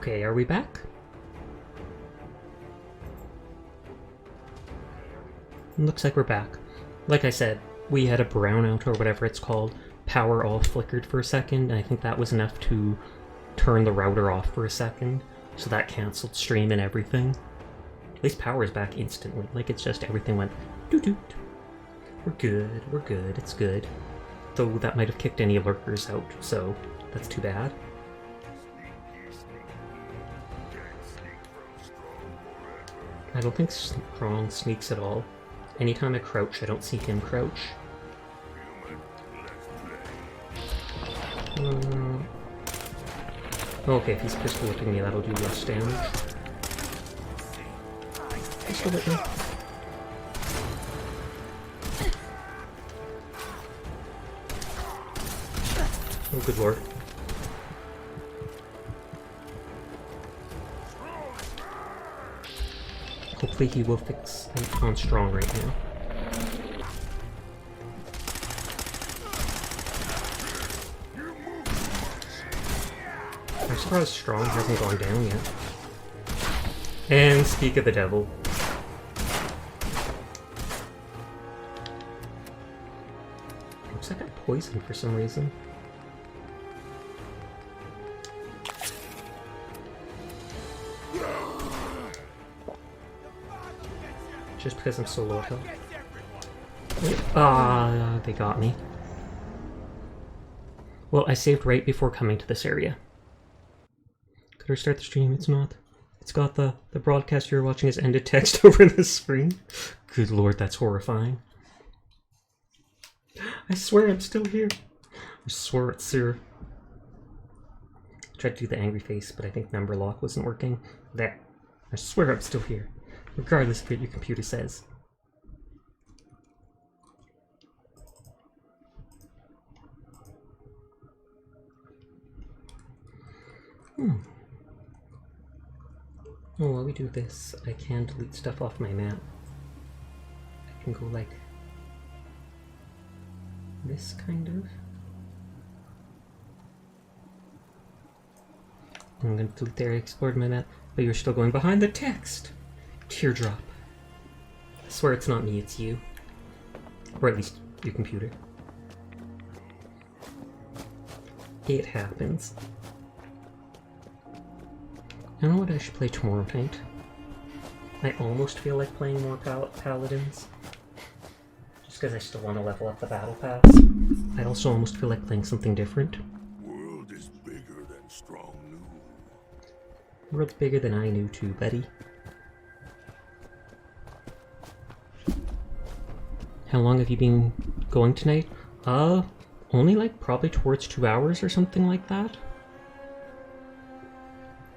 Okay, are we back? Looks like we're back. Like I said, we had a brownout or whatever it's called. Power all flickered for a second, and I think that was enough to turn the router off for a second. So that canceled stream and everything. At least power is back instantly. Like it's just everything went doot-doot. We're good, it's good. Though that might have kicked any lurkers out, so that's too bad. I don't think Strong sneaks at all. Anytime I crouch, I don't see him crouch. Okay, if he's pistol whipping me, that'll do less damage. Pistol whip me. Oh, good lord. Hopefully he will fix on Strong right now. I'm surprised Strong hasn't gone down yet. And speak of the devil. Looks like I poisoned for some reason. Just because I'm so low health. Ah, they got me. Well, I saved right before coming to this area. Could I start the stream? It's not. It's got the broadcast you're watching is ended text over the screen. Good lord, that's horrifying. I swear I'm still here. I swear it's Sir. I tried to do the angry face, but I think number lock wasn't working. There. I swear I'm still here. Regardless of what your computer says. Oh, while we do this, I can delete stuff off my map. I can go like this, kind of. I'm going to delete the area explored my map, but you're still going behind the text. Teardrop. I swear it's not me, it's you. Or at least your computer. It happens. I don't know what I should play tomorrow night. I almost feel like playing more paladins. Just because I still want to level up the battle pass. I also almost feel like playing something different. World is bigger than Strong knew. World's bigger than I knew too, buddy. How long have you been going tonight? Only like probably towards 2 hours or something like that.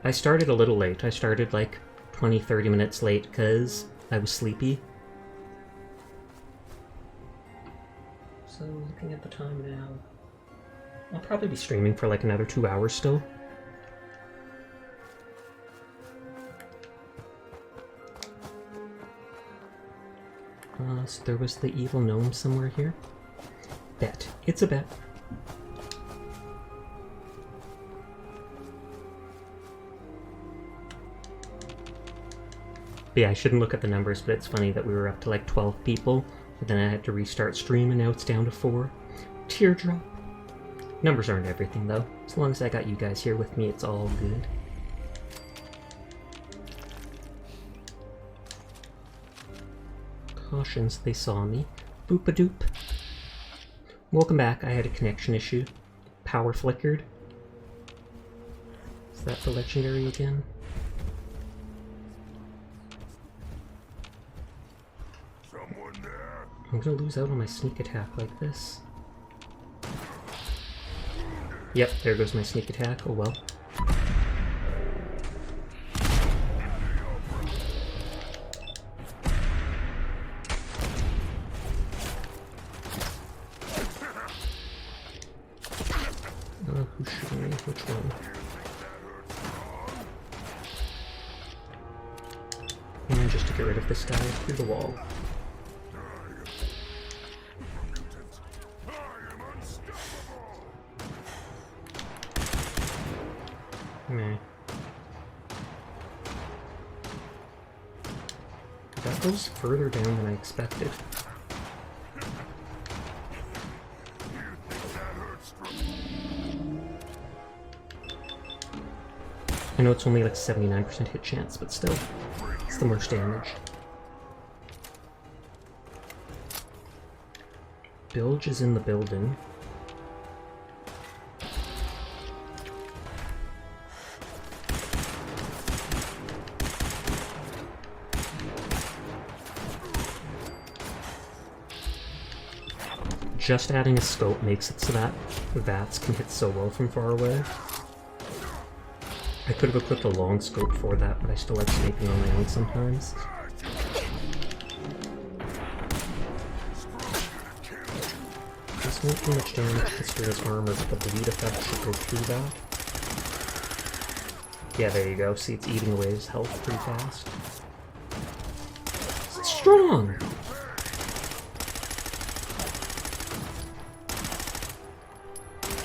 I started a little late. I started like 20-30 minutes late because I was sleepy. So looking at the time now, I'll probably be streaming for like another 2 hours still. So there was the evil gnome somewhere here. Bet. It's a bet. But yeah, I shouldn't look at the numbers, but it's funny that we were up to like 12 people, but then I had to restart stream and now it's down to 4. Teardrop. Numbers aren't everything though. As long as I got you guys here with me, it's all good. Cautions, they saw me. Boop-a-doop. Welcome back. I had a connection issue. Power flickered. Is that the legendary again? Someone there? I'm gonna lose out on my sneak attack like this. Yep, there goes my sneak attack. Oh well. Who's shooting me? Which one? And just to get rid of this guy through the wall. Meh. goes further down than I expected. I know it's only like 79% hit chance, but still, it's the most damage. Bilge is in the building. Just adding a scope makes it so that VATS can hit so well from far away. I could have equipped a long scope for that, but I still like sniping on my own sometimes. This won't do much damage to his armor, but the bleed effect should go through that. Yeah, there you go. See, it's eating away his health pretty fast. It's strong!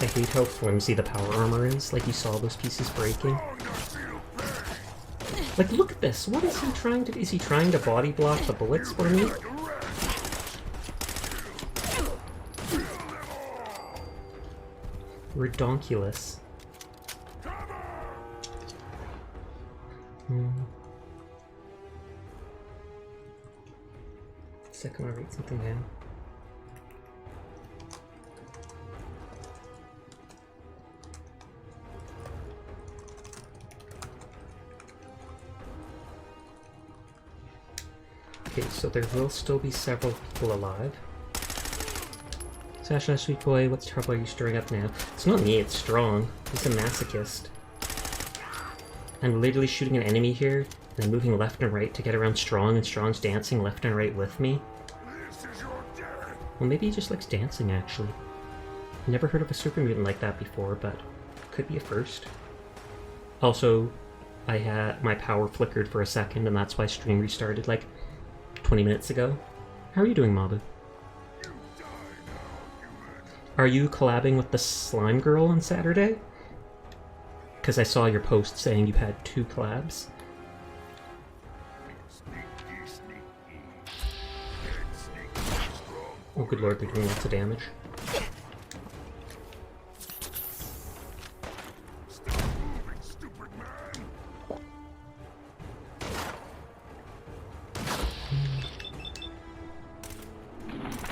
I hate how flimsy the power armor is, like you saw those pieces breaking. Like, look at this! What is he trying to do? Is he trying to body block the bullets for me? Redonkulous. Second, I'll write something down. Okay, so there will still be several people alive. Sasha, sweet boy, what's trouble are you stirring up now? It's not me, it's Strong. He's a masochist. I'm literally shooting an enemy here, and then moving left and right to get around Strong, and Strong's dancing left and right with me. Well, maybe he just likes dancing, actually. Never heard of a super mutant like that before, but could be a first. Also, I had my power flickered for a second, and that's why stream restarted like 20 minutes ago. How are you doing, Mabu? Are you collabing with the Slime Girl on Saturday? Because I saw your post saying you had 2 collabs. Oh good lord, they're doing lots of damage.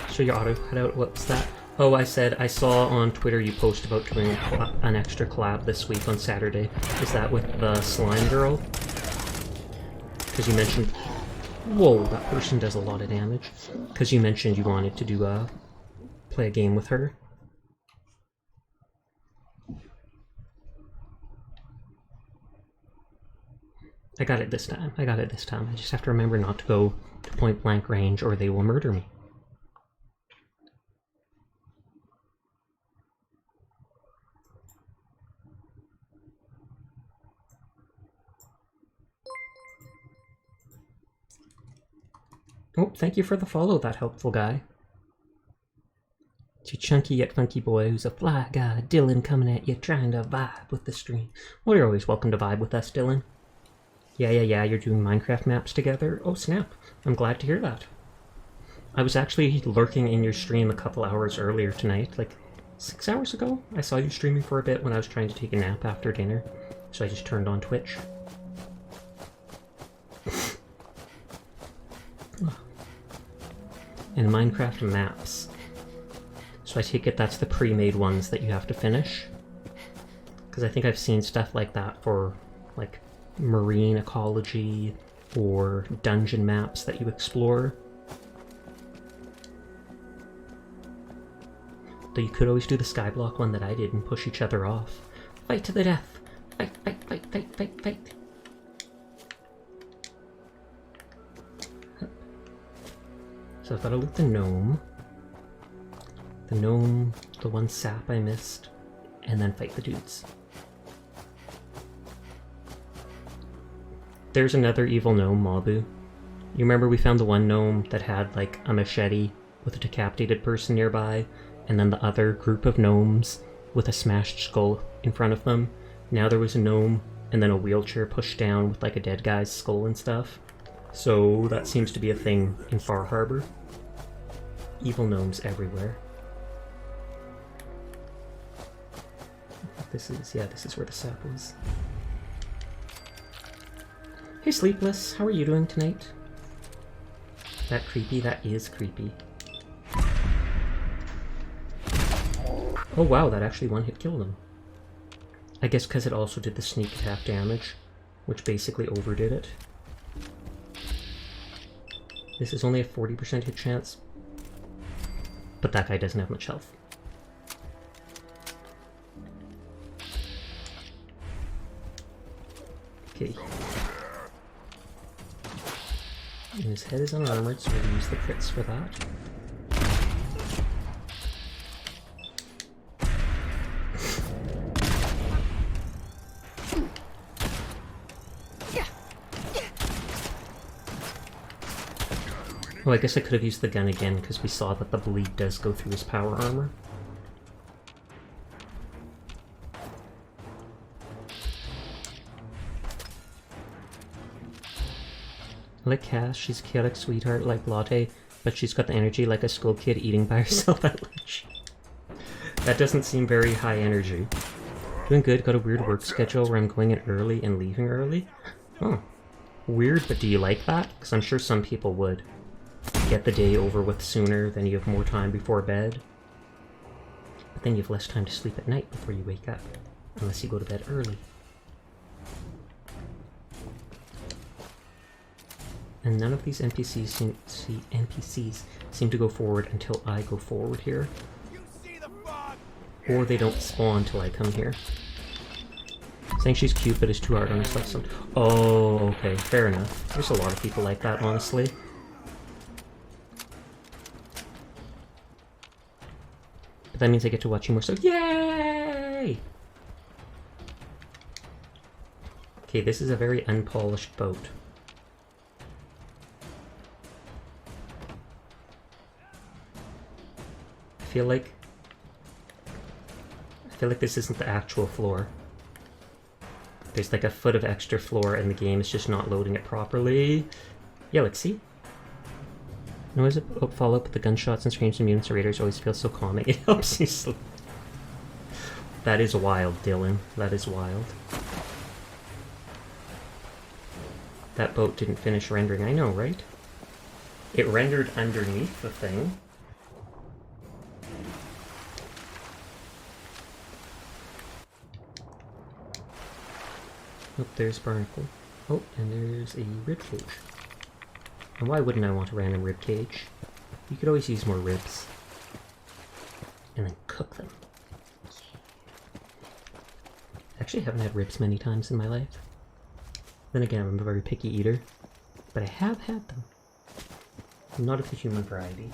So your auto cutout, what's that? Oh, I said I saw on Twitter you posted about doing an extra collab this week on Saturday. Is that with the Slime Girl? Because you mentioned... Whoa, that person does a lot of damage. Because you mentioned you wanted to do play a game with her. I got it this time. I got it this time. I just have to remember not to go to point blank range or they will murder me. Oh, thank you for the follow, that helpful guy. It's your chunky yet funky boy who's a fly guy, Dylan, coming at you, trying to vibe with the stream. Well, you're always welcome to vibe with us, Dylan. Yeah, you're doing Minecraft maps together? Oh, snap. I'm glad to hear that. I was actually lurking in your stream a couple hours earlier tonight, like 6 hours ago. I saw you streaming for a bit when I was trying to take a nap after dinner, so I just turned on Twitch. And Minecraft maps. So I take it that's the pre-made ones that you have to finish. Because I think I've seen stuff like that for, like, marine ecology or dungeon maps that you explore. Though you could always do the skyblock one that I did and push each other off. Fight to the death! Fight, fight, fight, fight, fight, fight! So I've got to loot the gnome. The gnome, the one sap I missed, and then fight the dudes. There's another evil gnome, Mabu. You remember we found the one gnome that had like a machete with a decapitated person nearby, and then the other group of gnomes with a smashed skull in front of them? Now there was a gnome, and then a wheelchair pushed down with like a dead guy's skull and stuff. So that seems to be a thing in Far Harbor. Evil gnomes everywhere. This is where the sap is. Hey Sleepless, how are you doing tonight? That creepy? That is creepy. Oh wow, that actually one-hit killed him. I guess because it also did the sneak attack damage, which basically overdid it. This is only a 40% hit chance, but that guy doesn't have much health. Okay. And his head is unarmored, so we'll use the crits for that. Oh, I guess I could have used the gun again because we saw that the bleed does go through his power armor. I like Cass, she's a chaotic sweetheart like Latte, but she's got the energy like a school kid eating by herself at lunch. That doesn't seem very high energy. Doing good, got a weird work schedule where I'm going in early and leaving early. Oh, weird, but do you like that? Because I'm sure some people would. Get the day over with sooner, then you have more time before bed. But then you have less time to sleep at night before you wake up, unless you go to bed early. And none of these NPCs seem to go forward until I go forward here. Or they don't spawn till I come here. Saying she's cute but is too hard on herself. So oh, okay, fair enough. There's a lot of people like that, honestly. But that means I get to watch you more, so yay! Okay, this is a very unpolished boat. I feel like this isn't the actual floor. There's like a foot of extra floor and the game is just not loading it properly. Yeah, let's see. Noise of follow up with the gunshots and strange mutants or raiders always feels so calming. It helps you sleep. That is wild, Dylan. That is wild. That boat didn't finish rendering. I know, right? It rendered underneath the thing. Oh, there's Barnacle. Oh, and there's a ribcage. And why wouldn't I want a random ribcage? You could always use more ribs. And then cook them. Actually, I haven't had ribs many times in my life. Then again, I'm a very picky eater. But I have had them. I'm not of the human variety.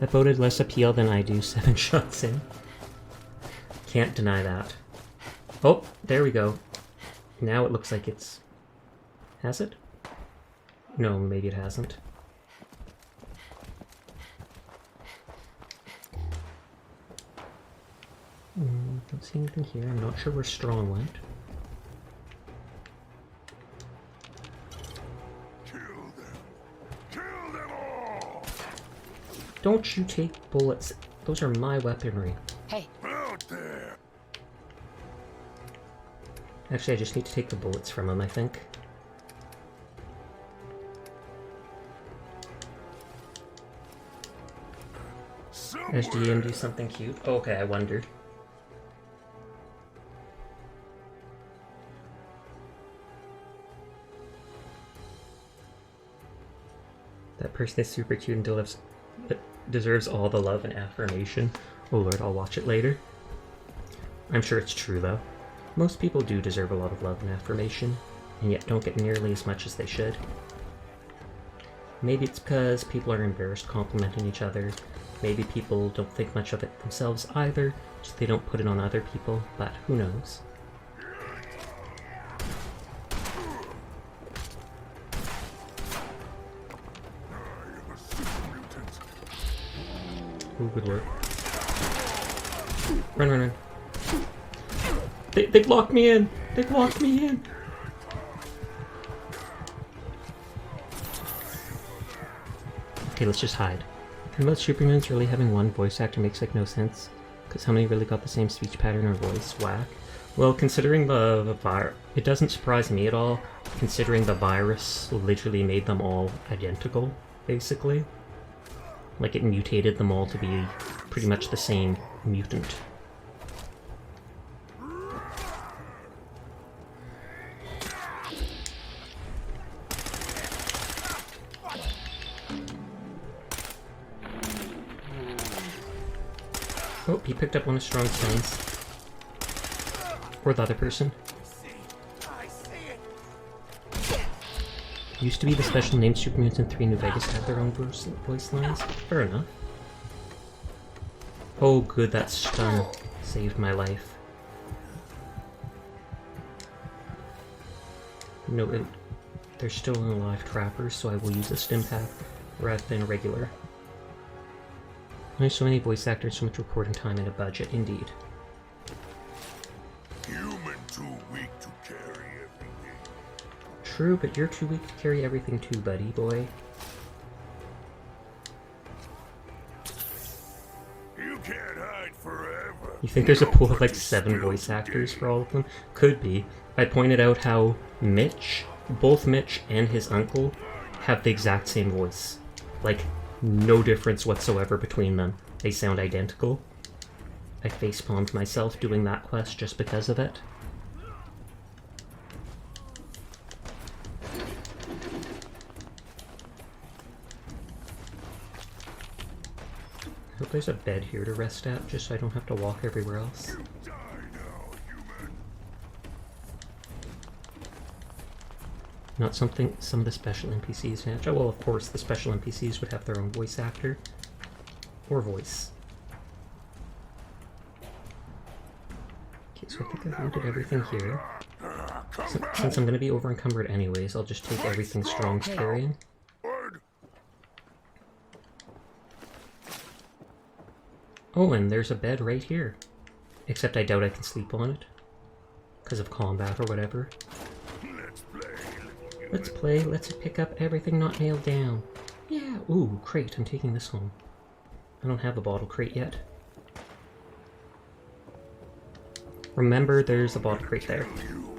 That boat had less appeal than I do 7 shots in. Can't deny that. Oh, there we go. Now it looks like it's... Has it? No, maybe it hasn't. Don't see anything here. I'm not sure where Strong went. Kill them! Kill them all! Don't you take bullets. Those are my weaponry. Hey. Out there! Actually, I just need to take the bullets from him, I think. Does DM do something cute? Oh, okay, I wondered. That person is super cute and deserves all the love and affirmation. Oh lord, I'll watch it later. I'm sure it's true though. Most people do deserve a lot of love and affirmation, and yet don't get nearly as much as they should. Maybe it's because people are embarrassed complimenting each other. Maybe people don't think much of it themselves either, just they don't put it on other people, but who knows. Ooh, good work. Run, run, run. They've locked me in! They've locked me in! Okay, let's just hide. And about supermutants really having one voice actor makes like no sense. Because how many really got the same speech pattern or voice? Whack. Well, considering the virus, it doesn't surprise me at all, considering the virus literally made them all identical, basically. Like, it mutated them all to be pretty much the same mutant. Oh, he picked up one of Strong's guns. Or the other person. Used to be the special named supermutants in 3 New Vegas had their own voice lines. Fair enough. Oh good, that stun saved my life. No, they're still alive trappers, so I will use a stim pack rather than a regular. There's so many voice actors, so much recording time and a budget, indeed. Human too weak to carry everything. True, but you're too weak to carry everything too, buddy boy. You can't hide forever. You think there's a pool of like 7 voice actors for all of them? Could be. I pointed out how both Mitch and his uncle have the exact same voice. Like, no difference whatsoever between them. They sound identical. I facepalmed myself doing that quest just because of it. I hope there's a bed here to rest at, just so I don't have to walk everywhere else. You die now, human. Not something some of the special NPCs match. Oh, well, of course, the special NPCs would have their own voice actor. Or voice. Okay, so I think I've looted everything here. Since I'm going to be over encumbered anyways, I'll just take everything Strong's carrying. Oh, and there's a bed right here. Except I doubt I can sleep on it. Because of combat or whatever. Let's play, let's pick up everything not nailed down. Yeah, ooh, crate, I'm taking this home. I don't have a bottle crate yet. Remember, there's a bottle crate there.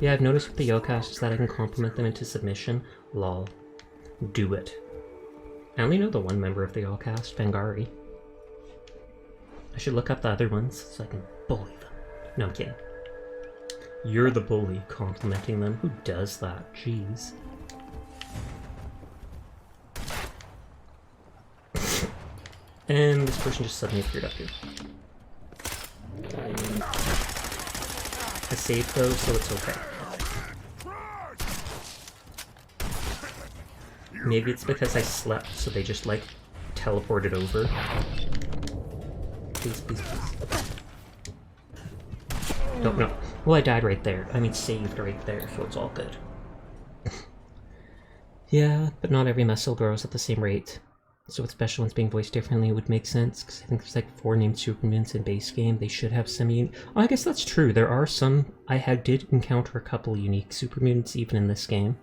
Yeah, I've noticed with the Yocasters that I can compliment them into submission. Lol. Do it. I only know the one member of the Yocast, Vangari. I should look up the other ones so I can bully them. No, I'm kidding. You're the bully, complimenting them. Who does that? Jeez. And this person just suddenly appeared up here. I saved those, so it's okay. Maybe it's because I slept, so they just, like, teleported over. Please, please, please. Don't know. Well, I died right there. I mean, saved right there, so it's all good. Yeah, but not every muscle grows at the same rate. So with special ones being voiced differently would make sense, because I think there's like 4 named supermutants in base game. They should have semi... Oh, I guess that's true. There are some... I did encounter a couple unique supermutants even in this game.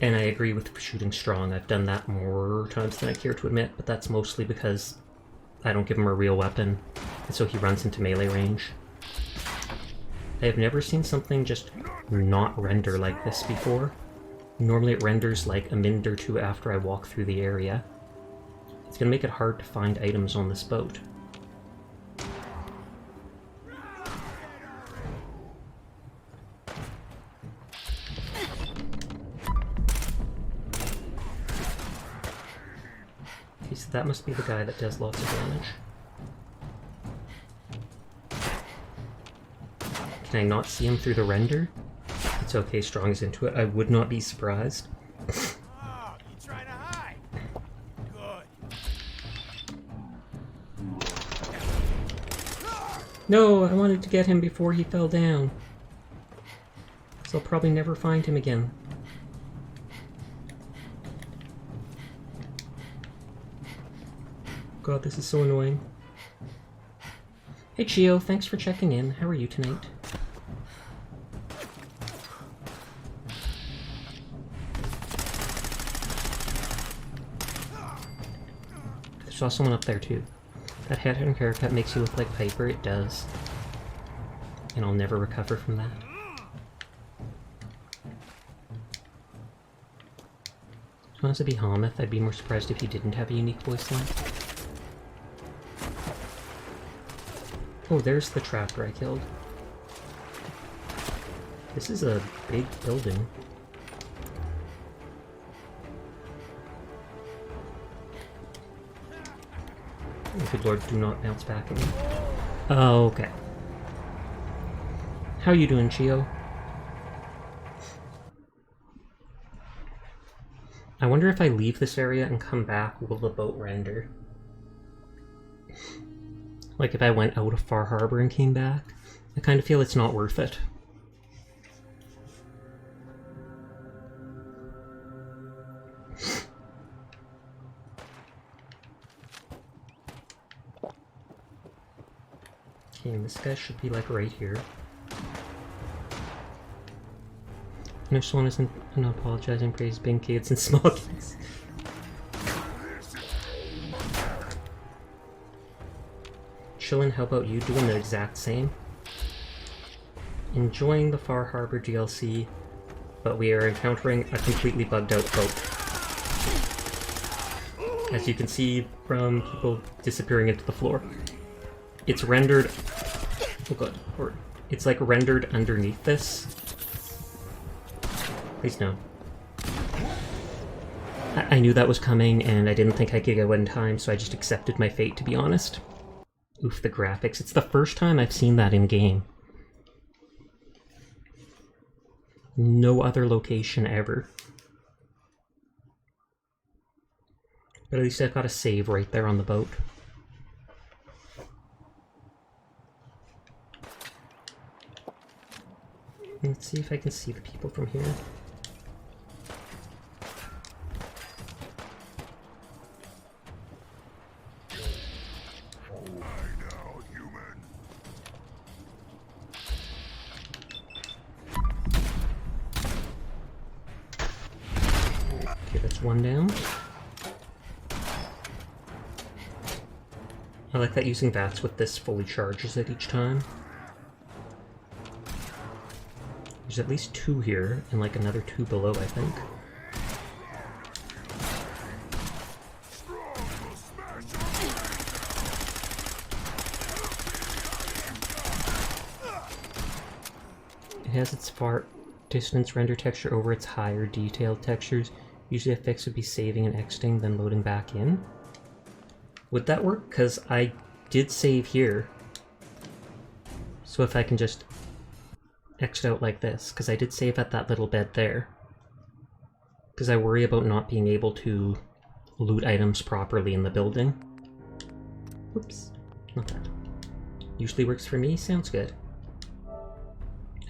And I agree with shooting strong. I've done that more times than I care to admit, but that's mostly because I don't give him a real weapon, and so he runs into melee range. I have never seen something just not render like this before. Normally it renders like a minute or 2 after I walk through the area. It's gonna make it hard to find items on this boat. Okay, so that must be the guy that does lots of damage. Can I not see him through the render? It's okay, Strong is into it. I would not be surprised. Oh, you trying to hide? Good. No, I wanted to get him before he fell down. So I'll probably never find him again. God, this is so annoying. Hey Chio, thanks for checking in. How are you tonight? Saw someone up there too. That head and haircut makes you look like Piper, it does. And I'll never recover from that. If he wants to be Helmuth, I'd be more surprised if he didn't have a unique voice line. Oh, there's the trapper I killed. This is a big building. Oh, good lord, do not bounce back at me. Oh, okay. How you doing, Chio? I wonder if I leave this area and come back, will the boat render? Like if I went out of Far Harbor and came back? I kind of feel it's not worth it. Okay, and this guy should be like right here. And if someone isn't apologizing, praise big kids and small kids. Chillin', how about you? Doing the exact same. Enjoying the Far Harbor DLC, but we are encountering a completely bugged out boat. As you can see from people disappearing into the floor. It's rendered... Oh god. Or it's like rendered underneath this. Please no. I knew that was coming, and I didn't think I could go in time, so I just accepted my fate, to be honest. Oof, the graphics. It's the first time I've seen that in-game. No other location ever. But at least I've got a save right there on the boat. Let's see if I can see the people from here. Okay, that's one down. I like that using VATS with this fully charges it each time. There's at least two here, and like another two below, I think. It has its far distance render texture over its higher detailed textures. Usually a fix would be saving and exiting, then loading back in. Would that work? Because I did save here. So if I can just exit out like this, because I did save at that little bed there. Because I worry about not being able to loot items properly in the building. Oops, not that. Usually works for me, sounds good.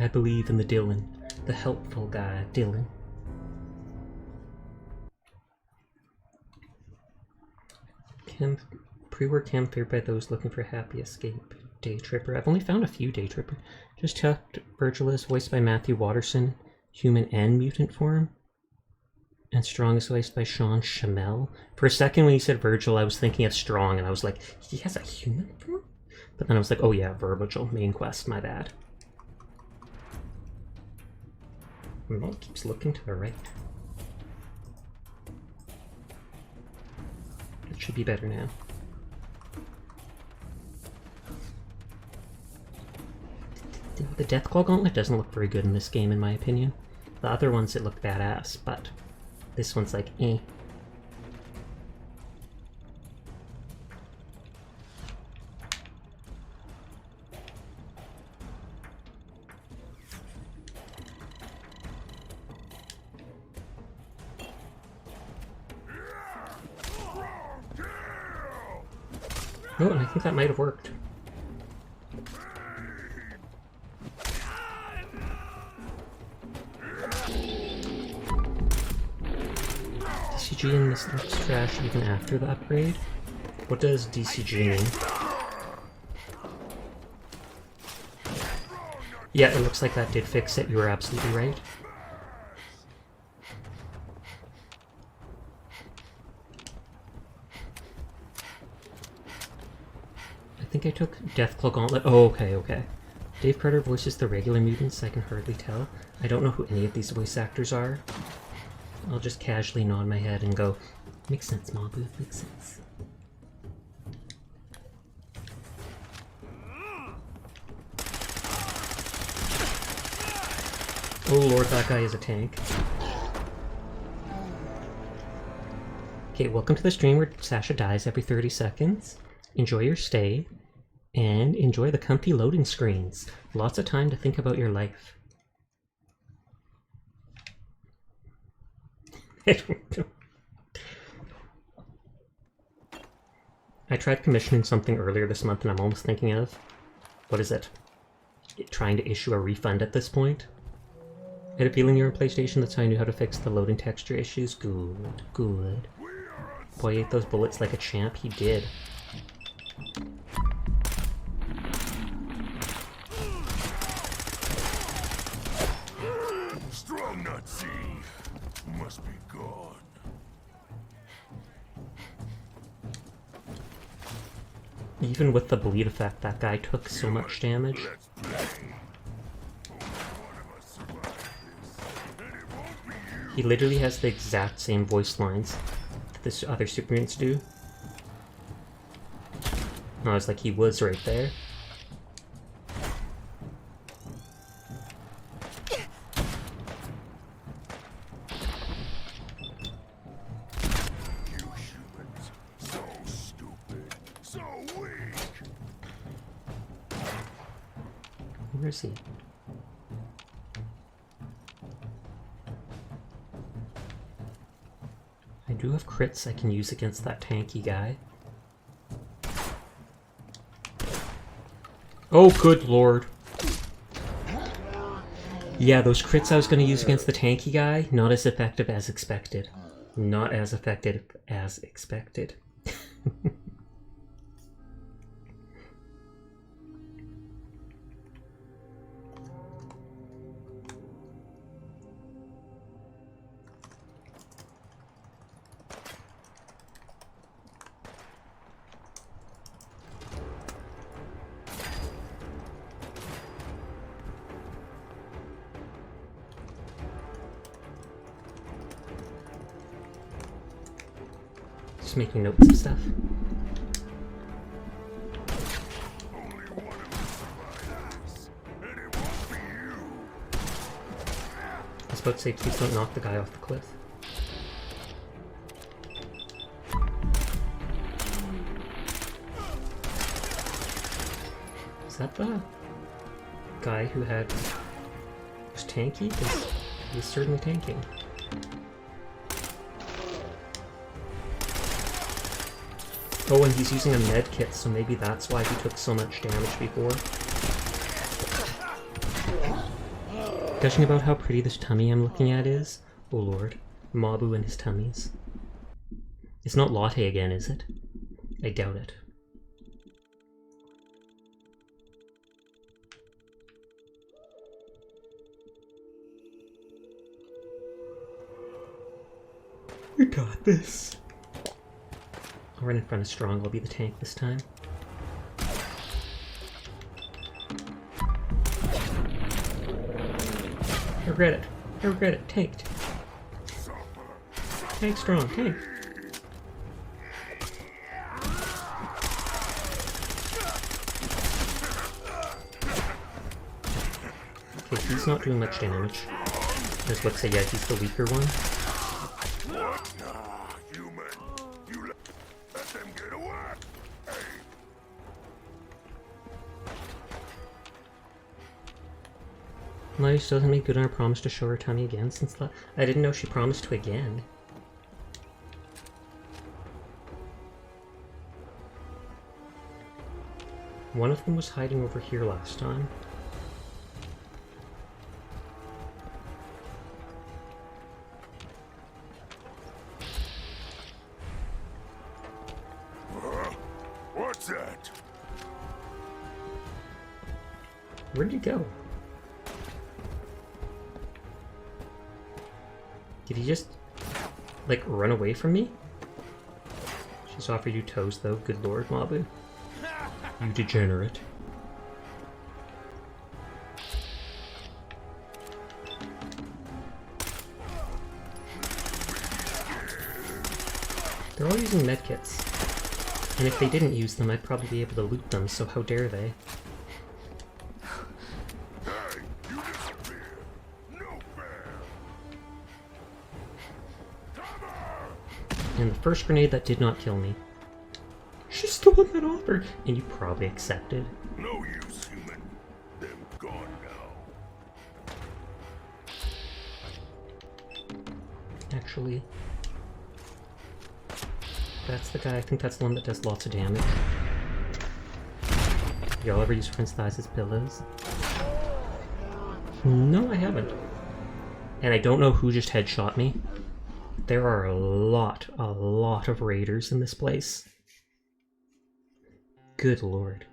I believe in the Dylan, the helpful guy, Dylan. Pre-work camp feared by those looking for happy escape. Day Tripper. I've only found a few Day Tripper. Just checked. Virgil is voiced by Matthew Watterson, human and mutant form. And Strong is voiced by Sean Shamel. For a second when you said Virgil, I was thinking of Strong, and I was like, he has a human form? But then I was like, oh yeah, Virgil, main quest, my bad. Remote keeps looking to the right. It should be better now. The Deathclaw Gauntlet doesn't look very good in this game, in my opinion. The other ones, it looked badass, but this one's like, eh. Oh, and I think that might have worked. DCG in this looks trash even after the upgrade. What does DCG mean? Yeah, it looks like that did fix it. You were absolutely right. think I took Deathclaw Gauntlet. Oh, okay, okay. Dave Carter voices the regular mutants, I can hardly tell. I don't know who any of these voice actors are. I'll just casually nod my head and go, makes sense, Mabu, makes sense. Oh lord, that guy is a tank. Okay, welcome to the stream where Sasha dies every 30 seconds. Enjoy your stay, and enjoy the comfy loading screens. Lots of time to think about your life. I don't know. I tried commissioning something earlier this month and I'm almost thinking of... what is it? Trying to issue a refund at this point? I had a feeling you're on PlayStation, that's how I knew how to fix the loading texture issues. Good, good. Boy ate those bullets like a champ, he did. Strong not see. Must be gone. Even with the bleed effect, that guy took so much damage. Let's play. One of us survived this, and it won't be you. He literally has the exact same voice lines that the other super mutants do. No, I was like, he was right there. You humans, so stupid, so weak. Where is he? I do have crits I can use against that tanky guy. Oh, good lord. Yeah, those crits I was going to use against the tanky guy, not as effective as expected. Not as effective as expected. Just making notes of stuff. Only one of us survived this, and it won't be you. I was about to say, please don't knock the guy off the cliff. Is that the guy who was tanky? Because he's certainly tanking. Oh, and he's using a med kit, so maybe that's why he took so much damage before. Gushing about how pretty this tummy I'm looking at is? Oh lord. Mabu and his tummies. It's not latte again, is it? I doubt it. We got this. I'll run in front of Strong, I'll be the tank this time. I regret it. I regret it. Tanked. Tank Strong, tank. Okay, he's not doing much damage. I was about to say, yeah, he's the weaker one. What? Nah, human. You let them get away. Hey. Lottie still hasn't made good on her promise to show her tummy again since that. I didn't know she promised to again. One of them was hiding over here last time. What's that? Where'd you go? Did he just, like, run away from me? She's offered you toes, though. Good lord, Mabu. You degenerate. They're all using medkits. And if they didn't use them, I'd probably be able to loot them, so how dare they? Hey, you disappear. No fair. Cover! And the first grenade that did not kill me. She's the one that offered, and you probably accepted. No use, human. Them gone now. Actually, that's the guy. I think that's the one that does lots of damage. Y'all ever use Prince Thighs as pillows? No, I haven't. And I don't know who just headshot me. There are a lot of raiders in this place. Good lord.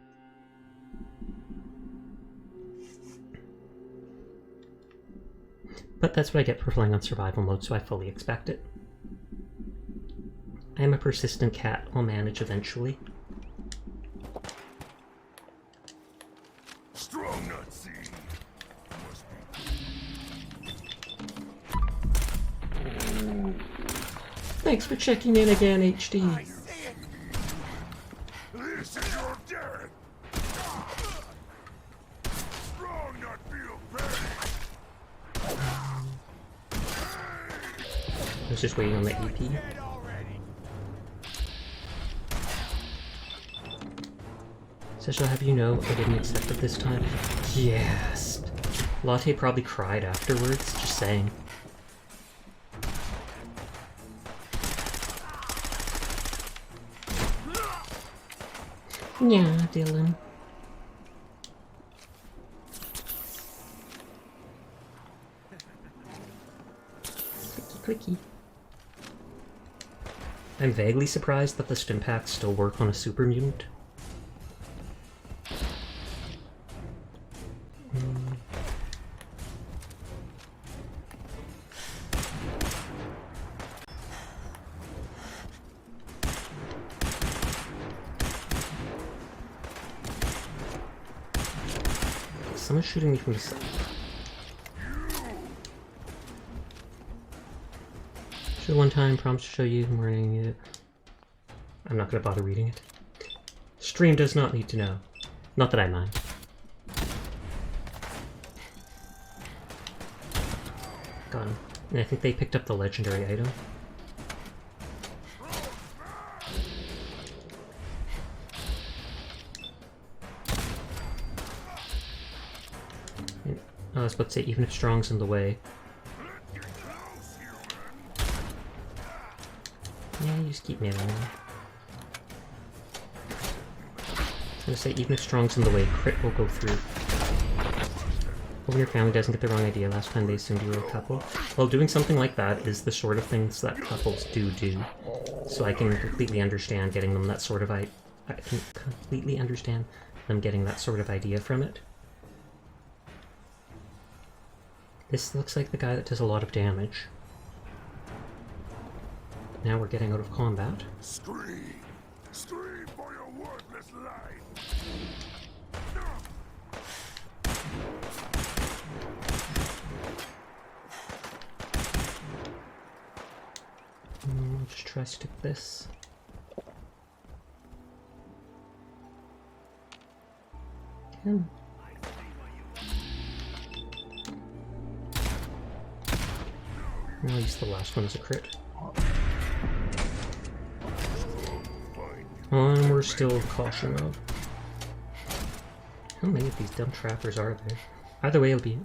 But that's what I get for playing on survival mode, so I fully expect it. I am a persistent cat. I'll manage eventually. Strong not seen. Must be. Thanks for checking in again, HD. This is your death. Strong not feel pain. I was just waiting on the EP. Dead already. So shall I have you know I didn't accept it this time? Yes. Latte probably cried afterwards, just saying. Yeah, Dylan. Clicky. I'm vaguely surprised that the stim packs still work on a super mutant. Someone's shooting me from the side. Show one time, promise to show you, I'm writing it. I'm not gonna bother reading it. Stream does not need to know. Not that I mind. Got him. And I think they picked up the legendary item. I was about to say, even if Strong's in the way. Yeah, you just keep melee. I was gonna say, even if Strong's in the way, crit will go through. Hoping your family doesn't get the wrong idea. Last time they assumed you were a couple. Well, doing something like that is the sort of things that couples do. So I can completely understand getting them that sort of I can completely understand them getting that sort of idea from it. This looks like the guy that does a lot of damage. Now we're getting out of combat. Scream! Scream for your worthless life! I'll just try to stick this. Him. I'll use the last one as a crit. And we're still caution of. How many of these dumb trappers are there? Either way, it'll be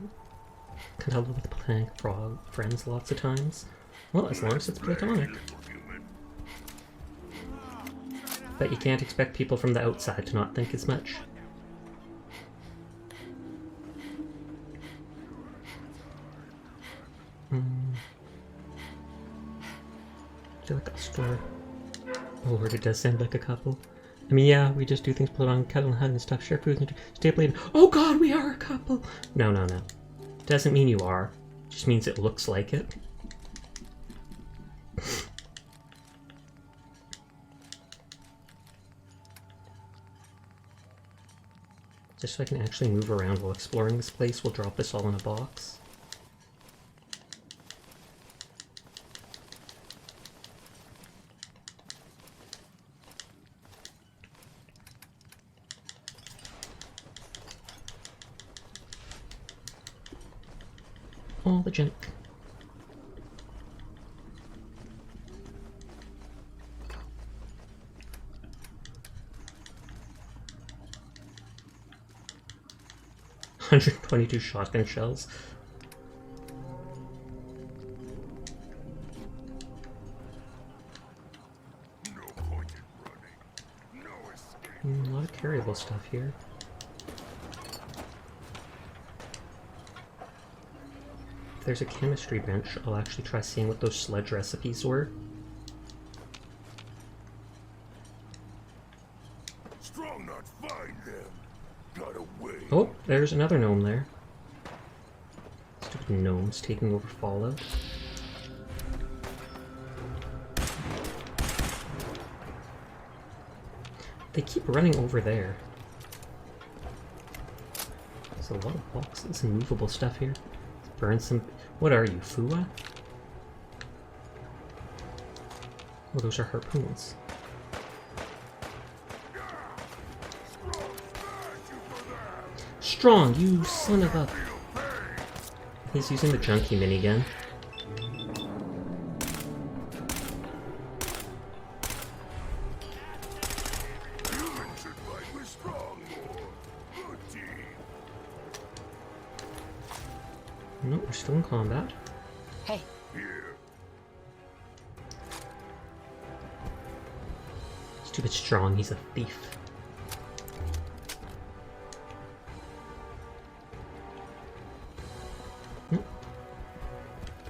content with playing frog friends lots of times. Well, as long as it's platonic. But you can't expect people from the outside to not think as much. I feel like a store. Oh lord, it does sound like a couple. I mean, yeah, we just do things, put on cuddle and hug and stuff, share food and stay playing. Oh god, we are a couple! No. Doesn't mean you are. Just means it looks like it. Just so I can actually move around while exploring this place, we'll drop this all in a box. All the junk. $122 shotgun shells. No point in running. No escape. A lot of carryable stuff here. If there's a chemistry bench, I'll actually try seeing what those sludge recipes were. Strong not find them. Got away. Oh, there's another gnome there. Stupid gnomes taking over Fallout. They keep running over there. There's a lot of boxes and movable stuff here. Let's burn some... What are you, Fua? Oh, those are harpoons. Strong, you son of a... He's using the junkie minigun. Humans should fight with strong more. Good team. No, we're still in combat. Hey, Here. Stupid Strong, he's a thief.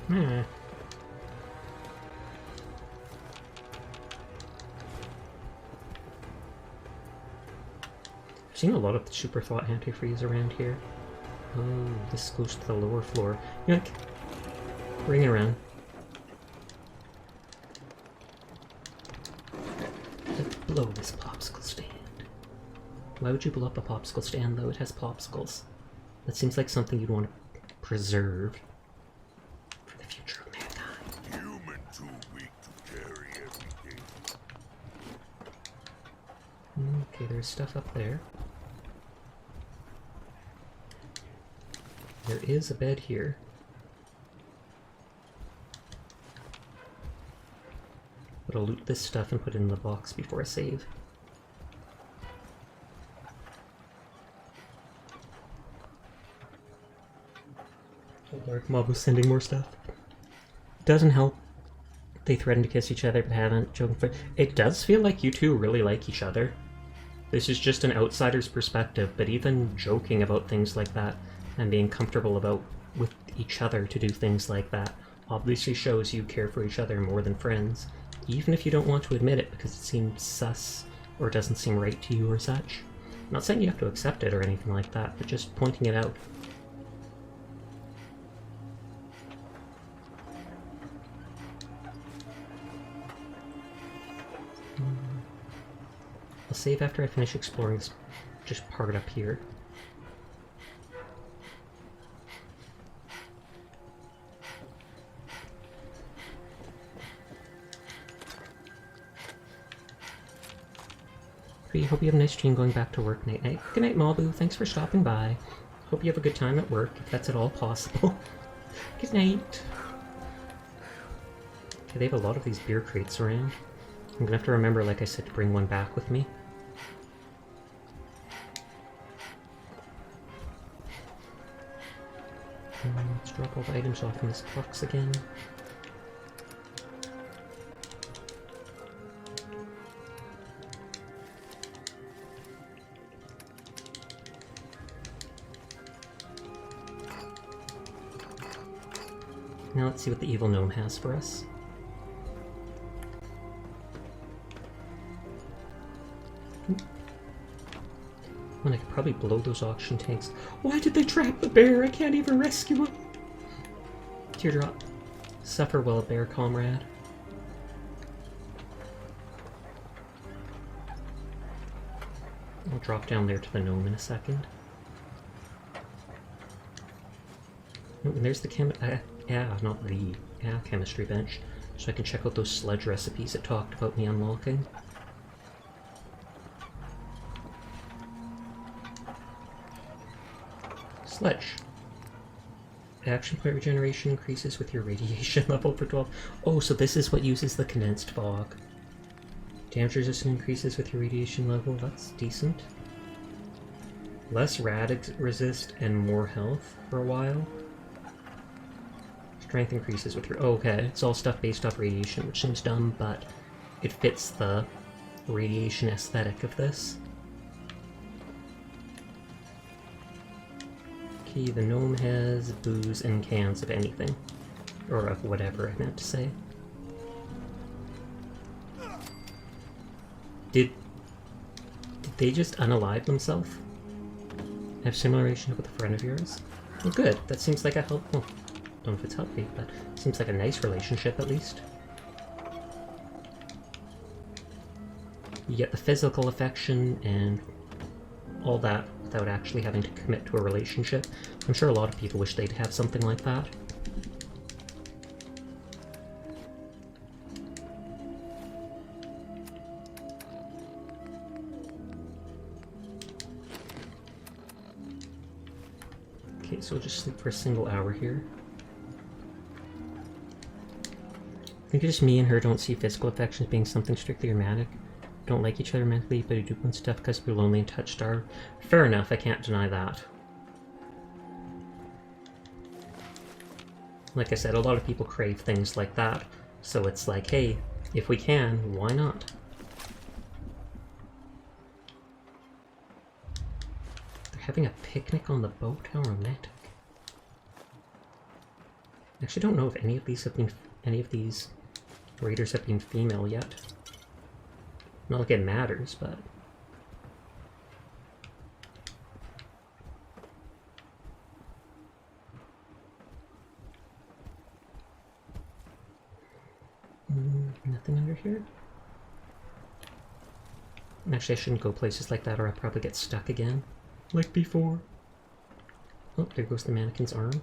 Hmm. I've seen a lot of the super thought antifreeze around here. Oh, this goes to the lower floor. Yoink! Bring it around. Let's blow this popsicle stand. Why would you blow up a popsicle stand though? It has popsicles. That seems like something you'd want to preserve. Future of mankind. Human too weak to carry everything. Okay, there's stuff up there. There is a bed here. But I'll loot this stuff and put it in the box before I save. Oh Lord, Mob was sending more stuff. Doesn't help. They threaten to kiss each other but haven't. Joking, but it does feel like you two really like each other. This is just an outsider's perspective, but even joking about things like that and being comfortable about with each other to do things like that obviously shows you care for each other more than friends, even if you don't want to admit it because it seems sus or doesn't seem right to you or such. I'm not saying you have to accept it or anything like that, but just pointing it out. I'll save after I finish exploring this just part up here. Hope you have a nice stream going back to work night night. Good night, Mabu. Thanks for stopping by. Hope you have a good time at work, if that's at all possible. Good night. Okay, they have a lot of these beer crates around. I'm gonna have to remember, like I said, to bring one back with me. Let's drop all the items off in this box again. Now let's see what the evil gnome has for us. And I could probably blow those auction tanks. Why did they trap the bear? I can't even rescue him. Teardrop. Suffer well, bear comrade. I'll drop down there to the gnome in a second. Oh, and there's the chemistry bench, so I can check out those sledge recipes it talked about me unlocking. Sledge. Action point regeneration increases with your radiation level for 12. Oh, so this is what uses the condensed fog. Damage resistance increases with your radiation level. That's decent. Less rad resist and more health for a while. Strength increases with your... Oh, okay, it's all stuff based off radiation, which seems dumb, but it fits the radiation aesthetic of this. Okay, the gnome has booze and cans of anything. Or of whatever I meant to say. Did they just unalive themselves? Have similar relationship with a friend of yours? Well, good. That seems like a helpful... I don't know if it's healthy, but it seems like a nice relationship at least. You get the physical affection and all that without actually having to commit to a relationship. I'm sure a lot of people wish they'd have something like that. Okay, so we'll just sleep for a single hour here. I think just me and her don't see physical affection as being something strictly romantic. Don't like each other mentally, but we do want stuff because we're lonely and touch-starved. Fair enough, I can't deny that. Like I said, a lot of people crave things like that, so it's like, hey, if we can, why not? They're having a picnic on the boat? How romantic. I actually don't know if any of these raiders have been female yet. Not like it matters, but... Nothing under here? Actually, I shouldn't go places like that or I'll probably get stuck again. Like before. Oh, there goes the mannequin's arm.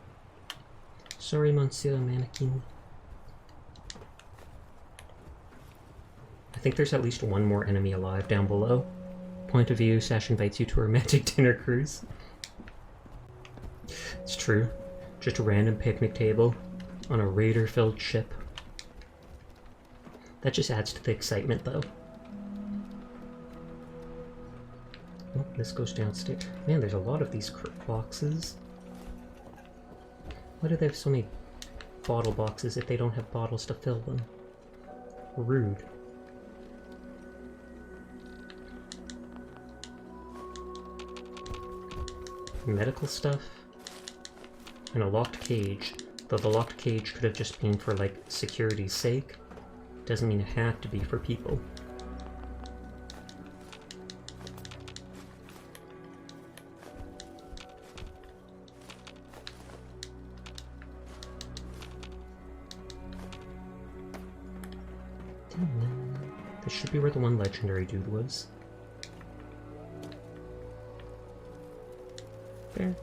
Sorry, Monsieur Mannequin. I think there's at least one more enemy alive down below. Point of view, Sash invites you to a romantic dinner cruise. It's true. Just a random picnic table on a raider-filled ship. That just adds to the excitement, though. Oh, this goes downstairs. Man, there's a lot of these boxes. Why do they have so many bottle boxes if they don't have bottles to fill them? Rude. Medical stuff, and a locked cage, though the locked cage could have just been for, like, security's sake. Doesn't mean it had to be for people. This should be where the one legendary dude was. There.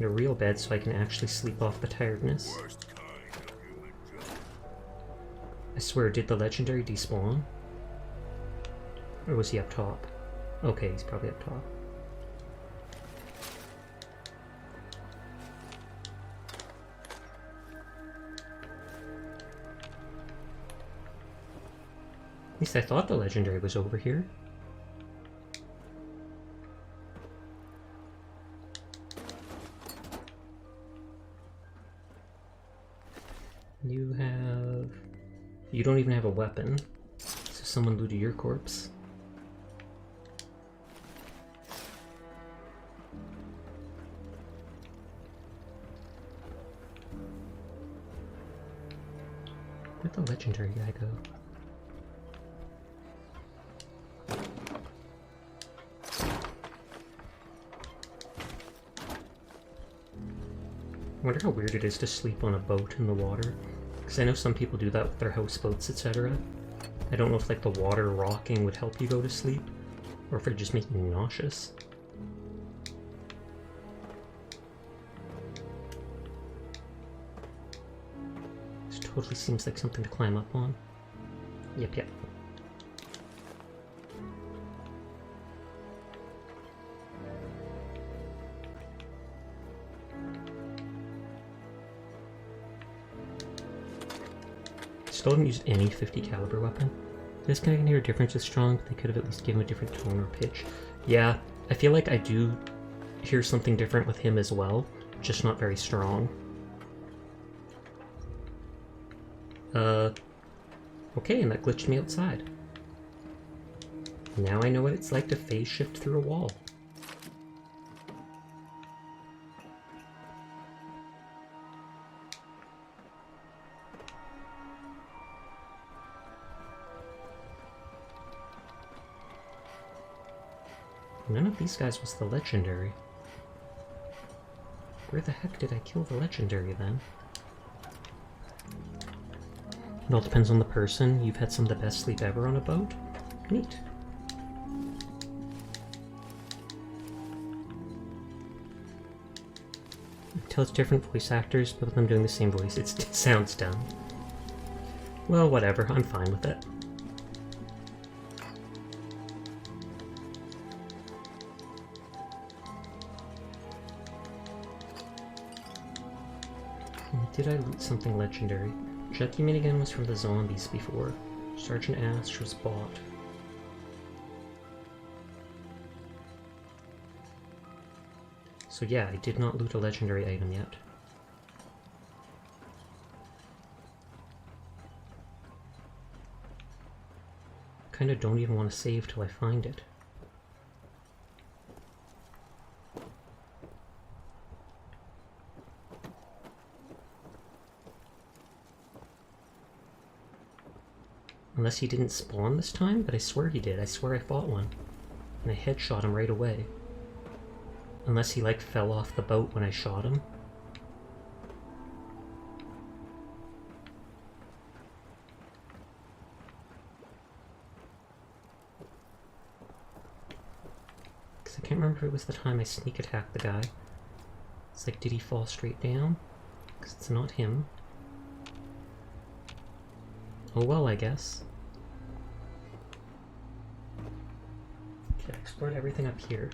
In a real bed so I can actually sleep off the tiredness. I swear, did the legendary despawn? Or was he up top? Okay, he's probably up top. At least I thought the legendary was over here. You don't even have a weapon, so someone looted your corpse. Where'd the legendary guy go? I wonder how weird it is to sleep on a boat in the water. Because I know some people do that with their houseboats, etc. I don't know if like the water rocking would help you go to sleep, or if it just makes me nauseous. totally seems like something to climb up on. Yep, yep. Still didn't use any 50 caliber weapon. This guy can hear a difference is strong, but they could have at least given him a different tone or pitch. Yeah, I feel like I do hear something different with him as well, just not very strong. Okay, and that glitched me outside. Now I know what it's like to phase shift through a wall. None of these guys was the legendary. Where the heck did I kill the legendary then? It all depends on the person. You've had some of the best sleep ever on a boat? Neat. Until it's different voice actors, both of them doing the same voice, it sounds dumb. Well, whatever, I'm fine with it. Did I loot something legendary? Jetty minigun was from the zombies before. Sergeant Ash was bought. So yeah, I did not loot a legendary item yet. Kinda don't even want to save till I find it. Unless he didn't spawn this time, but I swear he did. I swear I fought one. And I headshot him right away. Unless he, like, fell off the boat when I shot him. Because I can't remember if it was the time I sneak attacked the guy. It's like, did he fall straight down? Because it's not him. Oh well, I guess. Okay, I explored everything up here.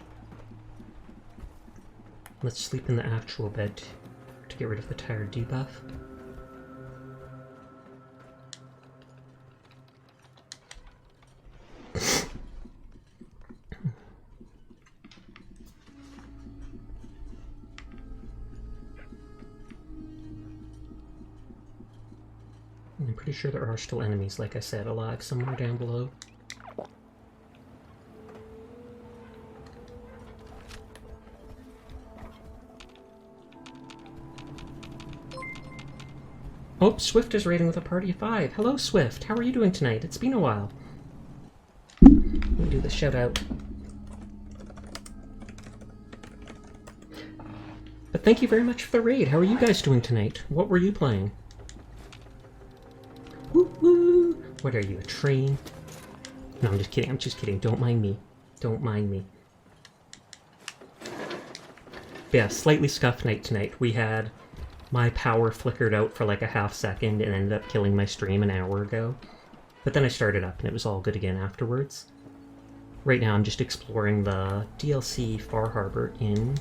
Let's sleep in the actual bed to get rid of the tired debuff. I'm pretty sure there are still enemies, like I said, alive somewhere down below. Oh, Swift is raiding with a party of 5. Hello, Swift. How are you doing tonight? It's been a while. Let me do the shout out. But thank you very much for the raid. How are you guys doing tonight? What were you playing? Woo woo! What are you, a train? No, I'm just kidding. I'm just kidding. Don't mind me. Don't mind me. But yeah, slightly scuffed night tonight. We had my power flickered out for like a half second and ended up killing my stream an hour ago. But then I started up and it was all good again afterwards. Right now I'm just exploring the DLC Far Harbor in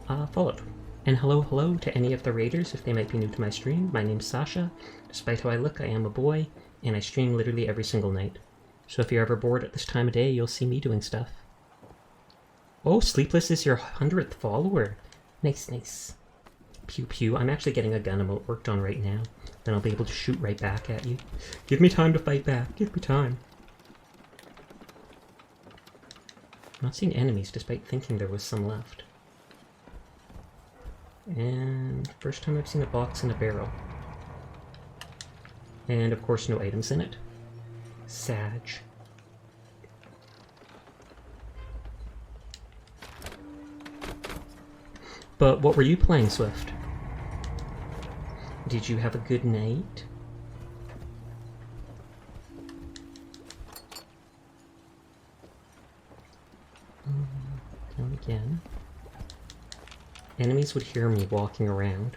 Fallout. And hello to any of the raiders if they might be new to my stream. My name's Sasha. Despite how I look, I am a boy, and I stream literally every single night. So if you're ever bored at this time of day, you'll see me doing stuff. Oh, Sleepless is your 100th follower. Nice, nice. Pew pew. I'm actually getting a gun emote worked on right now. Then I'll be able to shoot right back at you. Give me time to fight back. Give me time. I'm not seeing enemies despite thinking there was some left. And first time I've seen a box and a barrel. And of course no items in it. Sag. But what were you playing, Swift? Did you have a good night? Down again. Enemies would hear me walking around.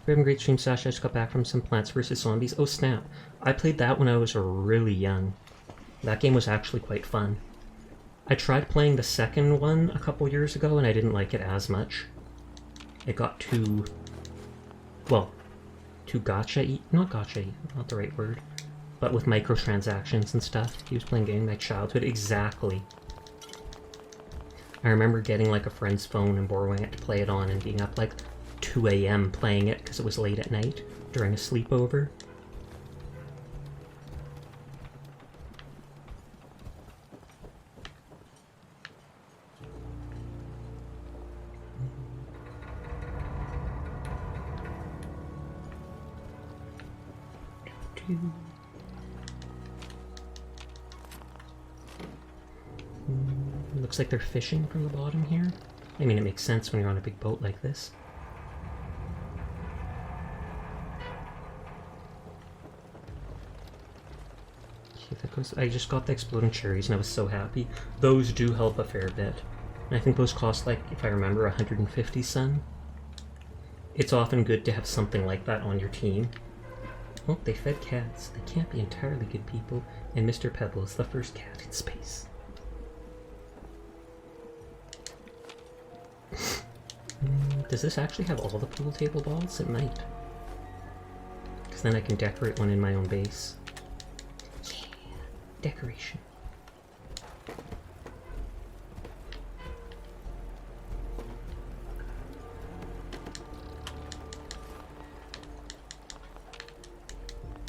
We're having a great stream, Sasha. I just got back from some Plants vs. Zombies. Oh snap. I played that when I was really young. That game was actually quite fun. I tried playing the second one a couple years ago and I didn't like it as much. It got too... well, too gacha-y. Not gacha-y, not the right word. But with microtransactions and stuff. He was playing a game in my childhood. Exactly. I remember getting like a friend's phone and borrowing it to play it on and being up like 2 a.m. playing it because it was late at night during a sleepover. Looks like they're fishing from the bottom here. I mean, it makes sense when you're on a big boat like this. Okay, that goes. I just got the exploding cherries and I was so happy. Those do help a fair bit. And I think those cost, like, if I remember, 150 sun. It's often good to have something like that on your team. Oh, they fed cats. They can't be entirely good people. And Mr. Pebbles, the first cat in space. Does this actually have all the pool table balls? It might. Because then I can decorate one in my own base. Yeah, decoration.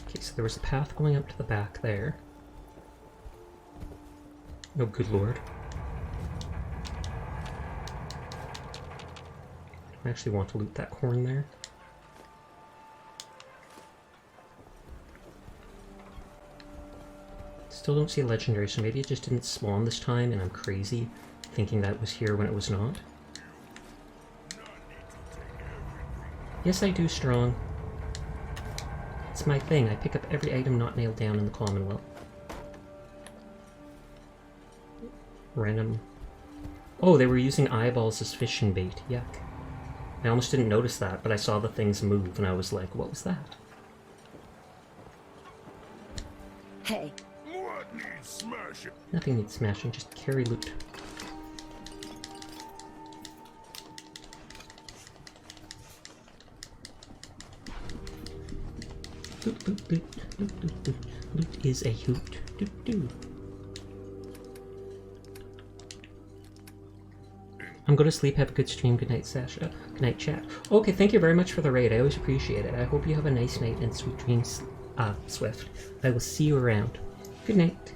Okay, so there was a path going up to the back there. Oh, good lord. I actually want to loot that corn there. Still don't see a legendary, so maybe it just didn't spawn this time and I'm crazy thinking that it was here when it was not. Yes, I do, Strong. It's my thing. I pick up every item not nailed down in the Commonwealth. Random. Oh, they were using eyeballs as fishing bait. Yuck. I almost didn't notice that, but I saw the things move and I was like, what was that? Hey. What needs smashing? Nothing needs smashing, just carry loot. Loot, loot, loot, loot, loot, loot. Loot is a hoot. Doot, doo. I'm going to sleep. Have a good stream. Good night, Sasha. Good night, chat. Okay, thank you very much for the raid. I always appreciate it. I hope you have a nice night and sweet dreams, Swift. I will see you around. Good night.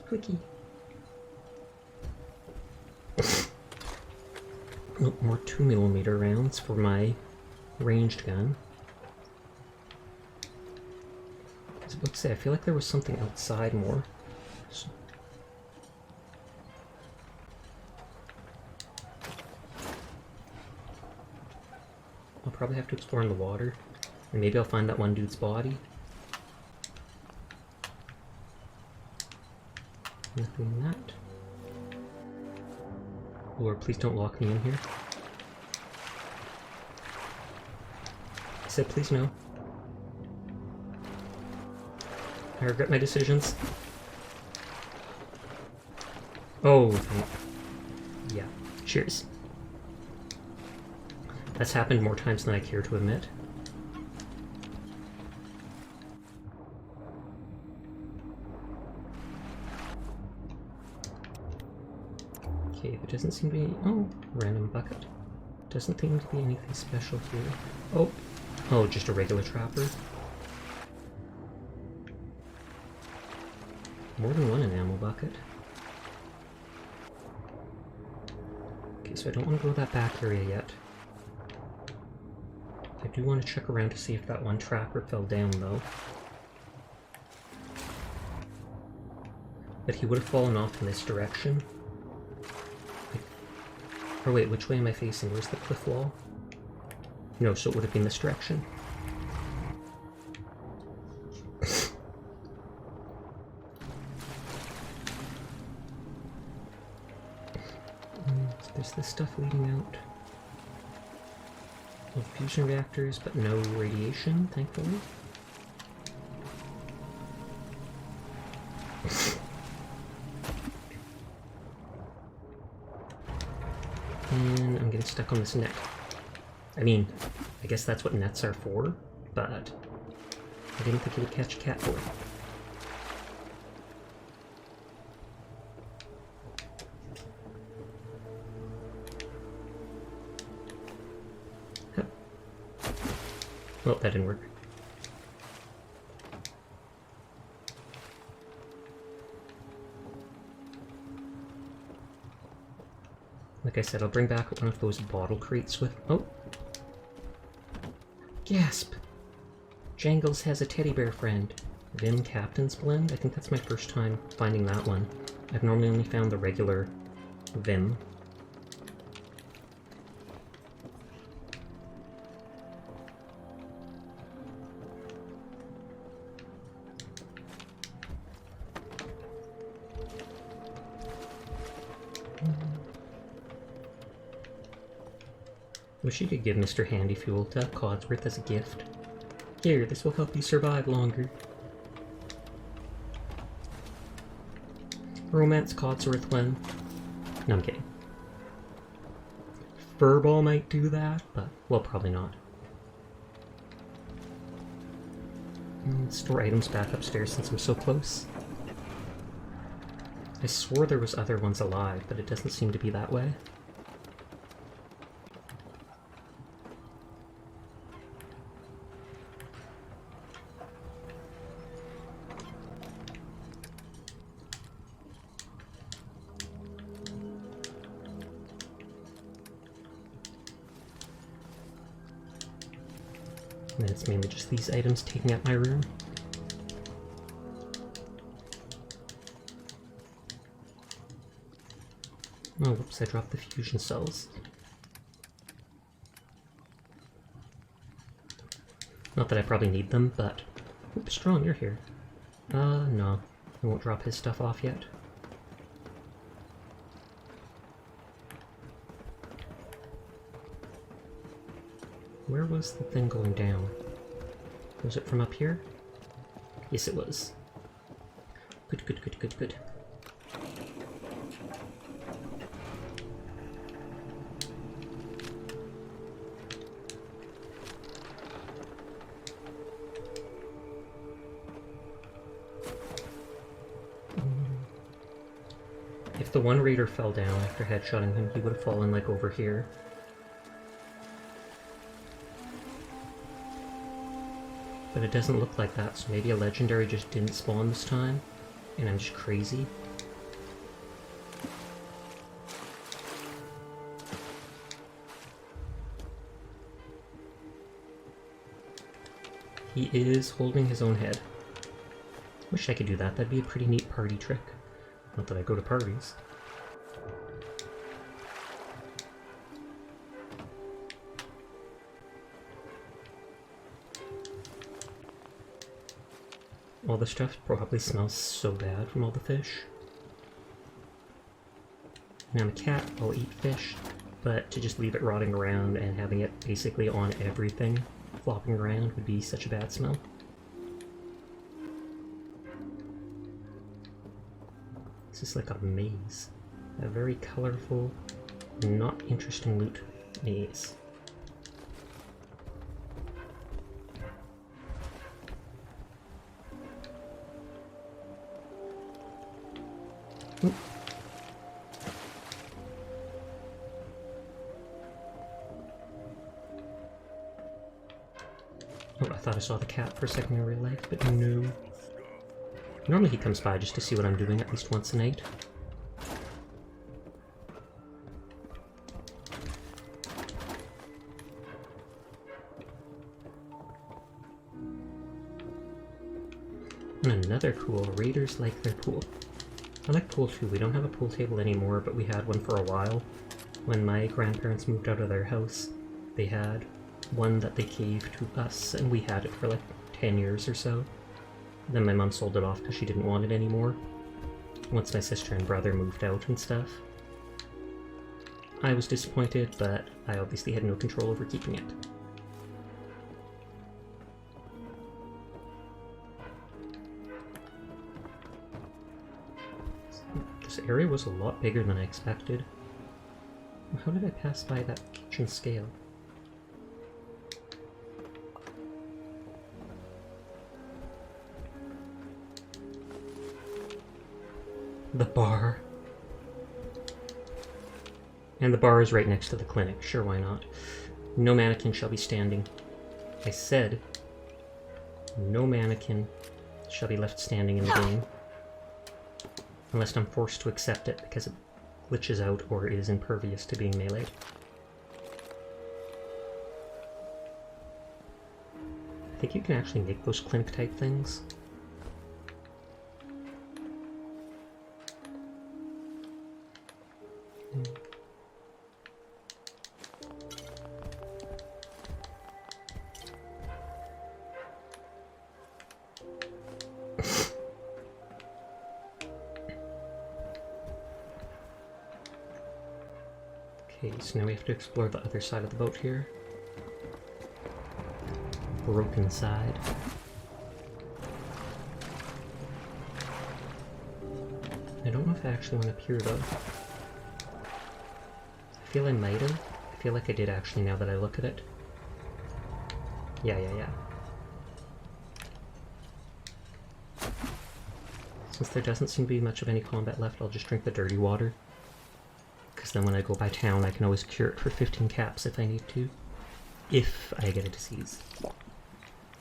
Quickie. Oh, more 2mm rounds for my ranged gun. I was about to say, I feel like there was something outside more. So. I'll probably have to explore in the water. And maybe I'll find that one dude's body. Nothing in that. Lord, please don't lock me in here. I said please no. I regret my decisions. Oh, yeah. Cheers. That's happened more times than I care to admit. Okay, there doesn't seem to be... oh, random bucket. Doesn't seem to be anything special here. Oh! Oh, just a regular trapper. More than one enamel bucket. Okay, so I don't want to go to that back area yet. I do want to check around to see if that one trapper fell down, though. But he would have fallen off in this direction. Or wait, which way am I facing? Where's the cliff wall? No, so it would have been this direction. There's this stuff leading out. Well, fusion reactors, but no radiation, thankfully. And I'm getting stuck on this net. I mean, I guess that's what nets are for, but I didn't think it would catch a cat boy. Well, that didn't work. Like I said, I'll bring back one of those bottle crates with... Oh! Gasp! Jangles has a teddy bear friend. Vim Captain's Blend? I think that's my first time finding that one. I've normally only found the regular Vim. Wish you could give Mr. Handy Fuel to Codsworth as a gift. Here, this will help you survive longer. Romance Codsworth when... No, I'm kidding. Furball might do that, but, well, probably not. Store items back upstairs since I'm so close. I swore there was other ones alive, but it doesn't seem to be that way. And it's mainly just these items taking up my room. Oh, whoops, I dropped the fusion cells. Not that I probably need them, but... Oops, Strong, you're here. No. I won't drop his stuff off yet. Where was the thing going down? Was it from up here? Yes, it was. Good, good, good, good, good. If the one raider fell down after headshotting him, he would have fallen like over here. But it doesn't look like that, so maybe a legendary just didn't spawn this time, and I'm just crazy. He is holding his own head. Wish I could do that, that'd be a pretty neat party trick. Not that I go to parties. All the stuff probably smells so bad from all the fish. And I'm a cat, I'll eat fish, but to just leave it rotting around and having it basically on everything flopping around would be such a bad smell. This is like a maze. A very colorful, not interesting loot maze. Oop. Oh, I thought I saw the cat for a second in real life, but no. Normally he comes by just to see what I'm doing at least once a night. And another cool, raiders like their pool. I like pool too. We don't have a pool table anymore, but we had one for a while. When my grandparents moved out of their house, they had one that they gave to us, and we had it for like 10 years or so. Then my mom sold it off because she didn't want it anymore. Once my sister and brother moved out and stuff. I was disappointed, but I obviously had no control over keeping it. This area was a lot bigger than I expected. How did I pass by that kitchen scale? The bar. And the bar is right next to the clinic. Sure, why not? No mannequin shall be standing. I said, no mannequin shall be left standing in the game. Unless I'm forced to accept it because it glitches out or is impervious to being meleeed. I think you can actually make those clinic type things. Okay, so now we have to explore the other side of the boat here. Broken side. I don't know if I actually went up here though. I feel I might have. I feel like I did actually now that I look at it. Yeah. Since there doesn't seem to be much of any combat left, I'll just drink the dirty water. Because then when I go by town, I can always cure it for 15 caps if I need to. If I get a disease.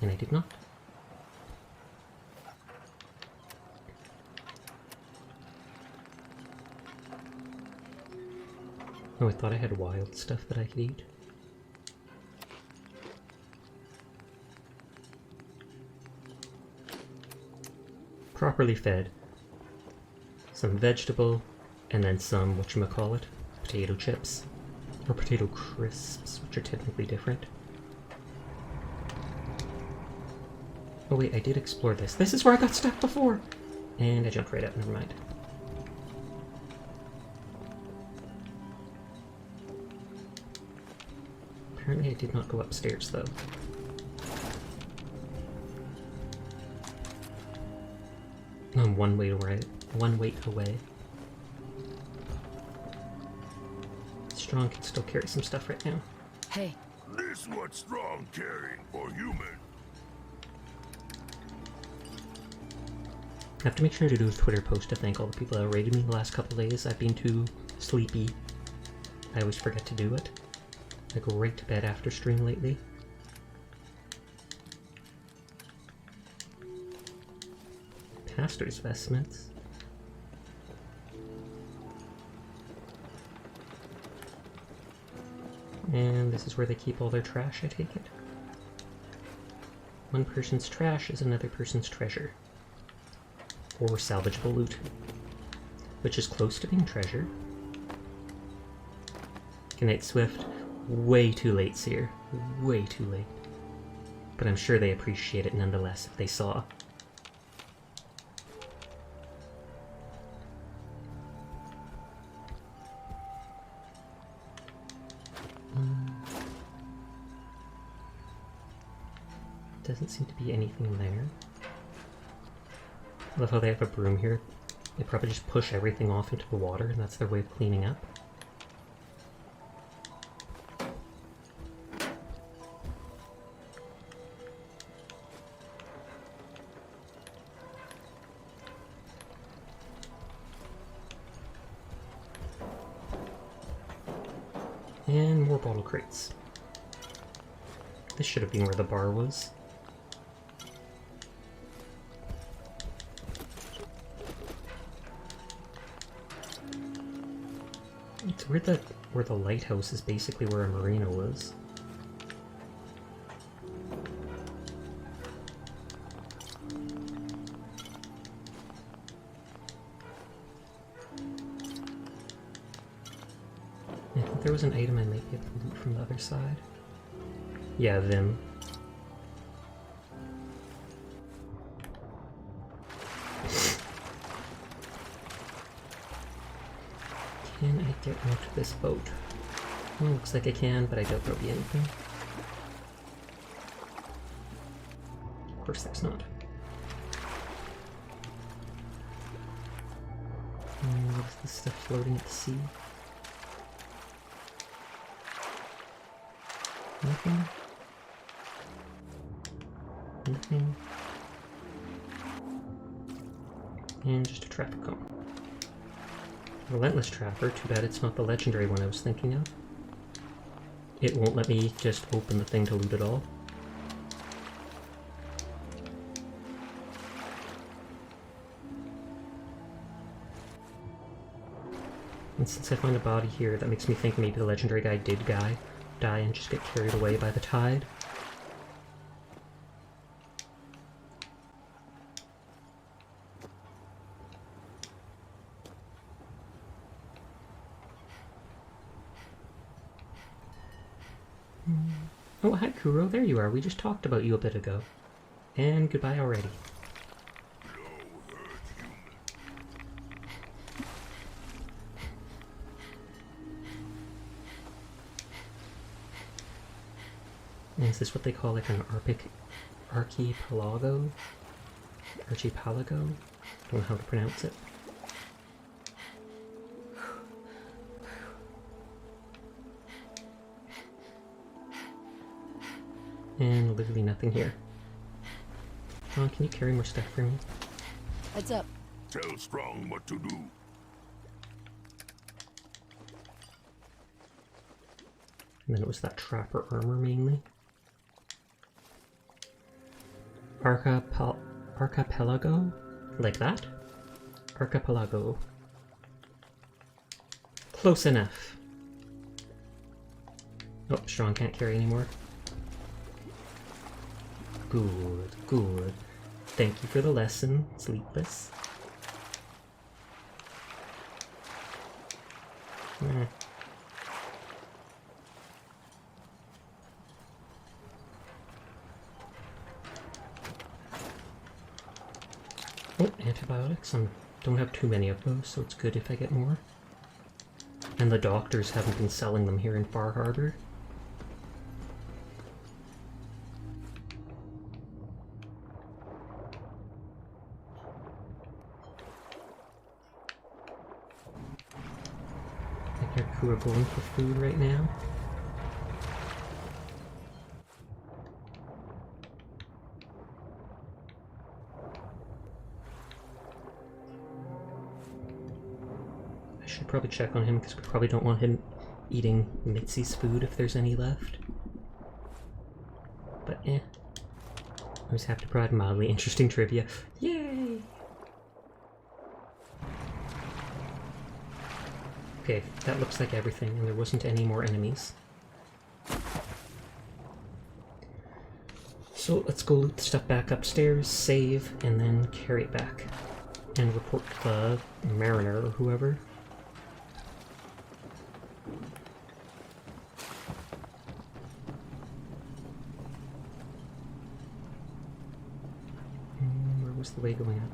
And I did not. Oh, I thought I had wild stuff that I could eat. Properly fed. Some vegetable, and then some, whatchamacallit, potato chips. Or potato crisps, which are technically different. Oh wait, I did explore this. This is where I got stuck before! And I jumped right up, never mind. Apparently I did not go upstairs though. I'm one way away. Strong can still carry some stuff right now. Hey. This what strong carrying for human. I have to make sure to do a Twitter post to thank all the people that rated me the last couple of days. I've been too sleepy. I always forget to do it. I go right to bed after stream lately. Pastor's vestments. And this is where they keep all their trash, I take it. One person's trash is another person's treasure. Or salvageable loot. Which is close to being treasure. Good night, Swift. Way too late, Seer. Way too late. But I'm sure they appreciate it nonetheless if they saw. Doesn't seem to be anything there. I love how they have a broom here. They probably just push everything off into the water, and that's their way of cleaning up. And more bottle crates. This should have been where the bar was. It's where the lighthouse is basically where a marina was. I think there was an item I might be able to loot from the other side. Yeah, them. Can I get onto this boat? Well, looks like I can, but I doubt there'll be anything. Of course there's not. What's this stuff floating at the sea? Nothing? Nothing? And just a traffic cone. Relentless Trapper, too bad it's not the legendary one I was thinking of. It won't let me just open the thing to loot it all. And since I find a body here, that makes me think maybe the legendary guy did die and just get carried away by the tide. Oh, hi Kuro, there you are. We just talked about you a bit ago. And goodbye already. Is this what they call like an archipelago? Archipelago? I don't know how to pronounce it. And literally nothing here. Can you carry more stuff for me? Heads up. Tell Strong what to do. And then it was that trapper armor mainly. Archipelago? Like that? Archipelago. Close enough. Oh, Strong can't carry anymore. Good, good. Thank you for the lesson, Sleepless. Oh, antibiotics. I don't have too many of those, so it's good if I get more. And the doctors haven't been selling them here in Far Harbor. I think we're going for food right now. I should probably check on him because we probably don't want him eating Mitzi's food if there's any left. But I always have to provide mildly interesting trivia. Yay! Okay, that looks like everything, and there wasn't any more enemies. So let's go loot the stuff back upstairs, save, and then carry it back. And report to the mariner or whoever. Where was the way going up?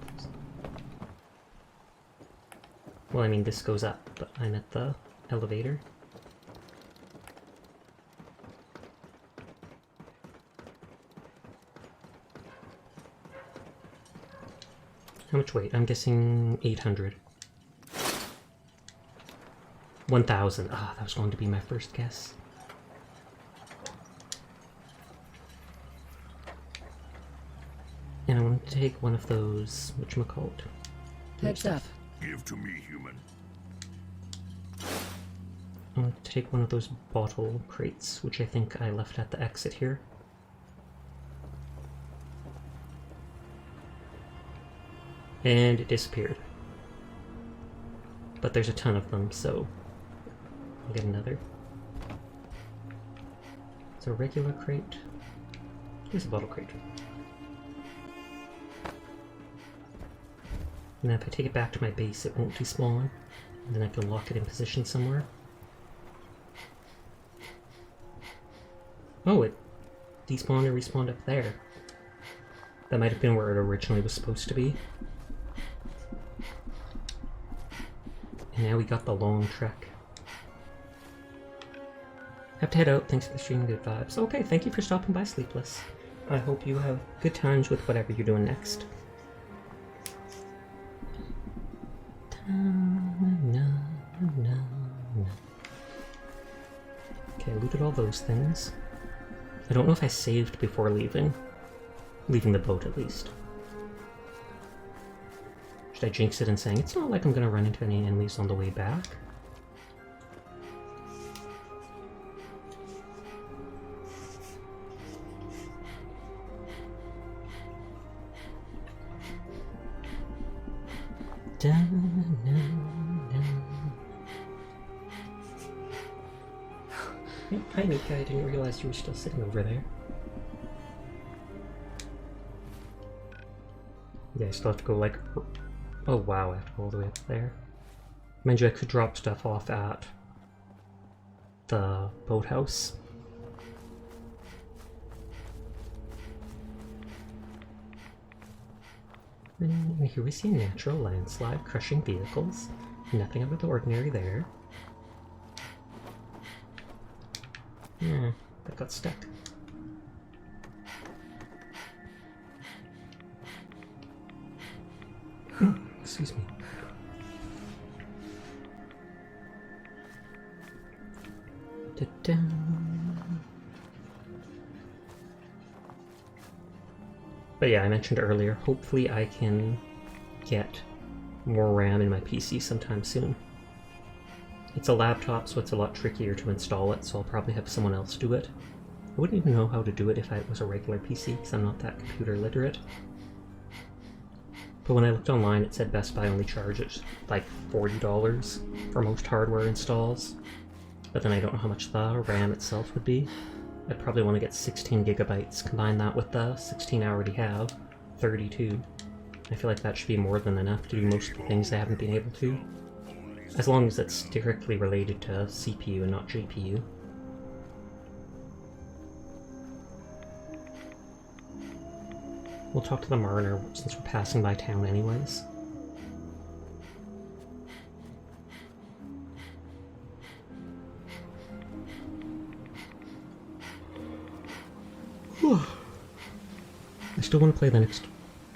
Well, I mean, this goes up, but I'm at the elevator. How much weight? I'm guessing 800. 1,000. Ah, that was going to be my first guess. And I want to take one of those, whatchamacallit. Heads up. Give to me, human. I want to take one of those bottle crates, which I think I left at the exit here. And it disappeared. But there's a ton of them, so I'll get another. It's a regular crate. Here's a bottle crate. And then if I take it back to my base, it won't despawn. And then I can lock it in position somewhere. Oh, it despawned and respawned up there. That might have been where it originally was supposed to be. Now we got the long trek. Have to head out. Thanks for the stream. Good vibes. Okay, thank you for stopping by, Sleepless. I hope you have good times with whatever you're doing next. Okay, I looted all those things. I don't know if I saved before leaving. Leaving the boat, at least. Should I jinx it and saying, it's not like I'm gonna run into any enemies on the way back? Hi Mika, I didn't realize you were still sitting over there. Yeah, I still have to go like... Oh wow, I have to go all the way up there. Mind you, I could drop stuff off at the boathouse. And here we see a natural landslide crushing vehicles. Nothing out of the ordinary there. Yeah, that got stuck. Excuse me. Da-da. But yeah, I mentioned earlier, hopefully I can get more RAM in my PC sometime soon. It's a laptop, so it's a lot trickier to install it, so I'll probably have someone else do it. I wouldn't even know how to do it if it was a regular PC, because I'm not that computer literate. But when I looked online, it said Best Buy only charges like $40 for most hardware installs. But then I don't know how much the RAM itself would be. I'd probably want to get 16 gigabytes, combine that with the 16 I already have, 32. I feel like that should be more than enough to do most of the things I haven't been able to. As long as it's directly related to CPU and not GPU. We'll talk to the mariner since we're passing by town anyways. I still want to play the next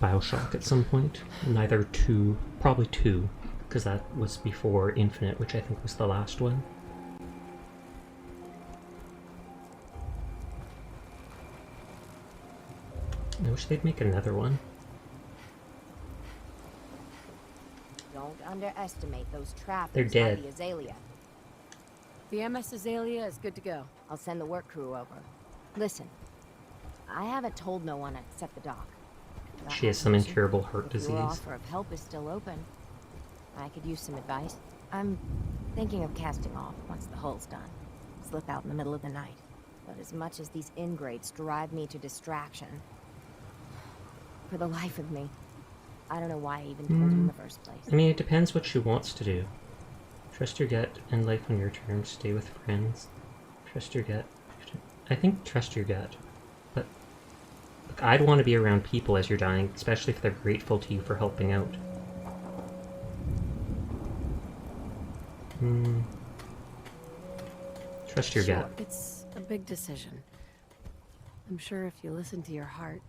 Bioshock at some point. Neither 2, probably 2, because that was before Infinite, which I think was the last one. I wish they'd make another one. Don't underestimate those trappers. They're dead. By the Azalea. The MS Azalea is good to go. I'll send the work crew over. Listen, I haven't told no one except the doc. She has some incurable heart disease. Your offer of help is still open. I could use some advice. I'm thinking of casting off once the hull's done. Slip out in the middle of the night. But as much as these ingrates drive me to distraction, for the life of me, I don't know why I even told you in the first place. I mean, it depends what she wants to do. Trust your gut, end life on your terms, stay with friends. Trust your gut. I think trust your gut. But look, I'd want to be around people as you're dying, especially if they're grateful to you for helping out. Trust your gut. It's a big decision. I'm sure if you listen to your heart,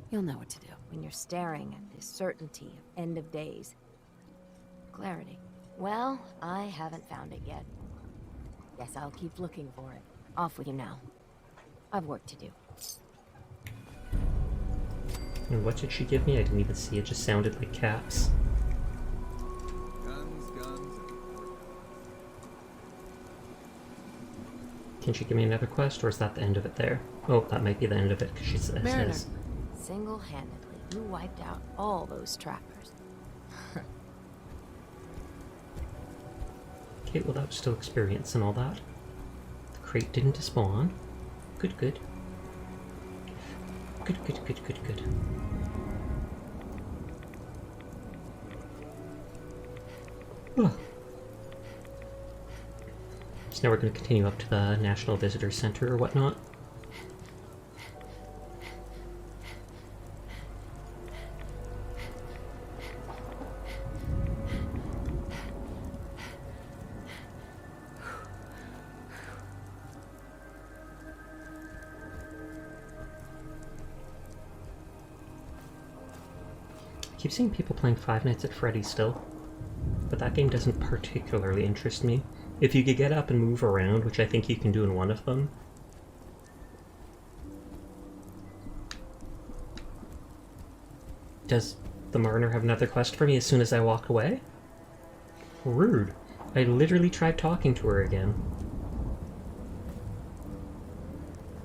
you'll know what to do. When you're staring at this certainty of end of days. Clarity. Well, I haven't found it yet. Guess I'll keep looking for it. Off with you now. I've work to do. And what did she give me? I didn't even see. It just sounded like caps. Can she give me another quest, or is that the end of it there? Oh, that might be the end of it, because she says... Single-handedly, you wiped out all those trappers. Okay, well that was still experience and all that. The crate didn't despawn. Good, good. Good, good, good, good, good. Oh. So now we're going to continue up to the National Visitor Center or whatnot. keep seeing people playing Five Nights at Freddy's still, but that game doesn't particularly interest me. If you could get up and move around, which I think you can do in one of them. Does the Mariner have another quest for me as soon as I walk away? Rude. I literally tried talking to her again.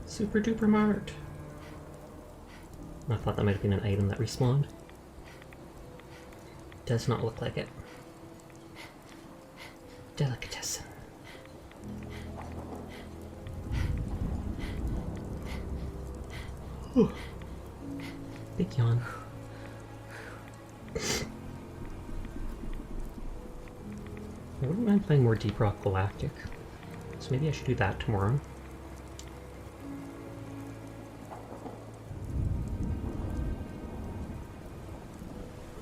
Super duper mart. I thought that might have been an item that respawned. Does not look like it. Delicatessen. Whew. Big yawn. I wouldn't mind playing more Deep Rock Galactic, so maybe I should do that tomorrow.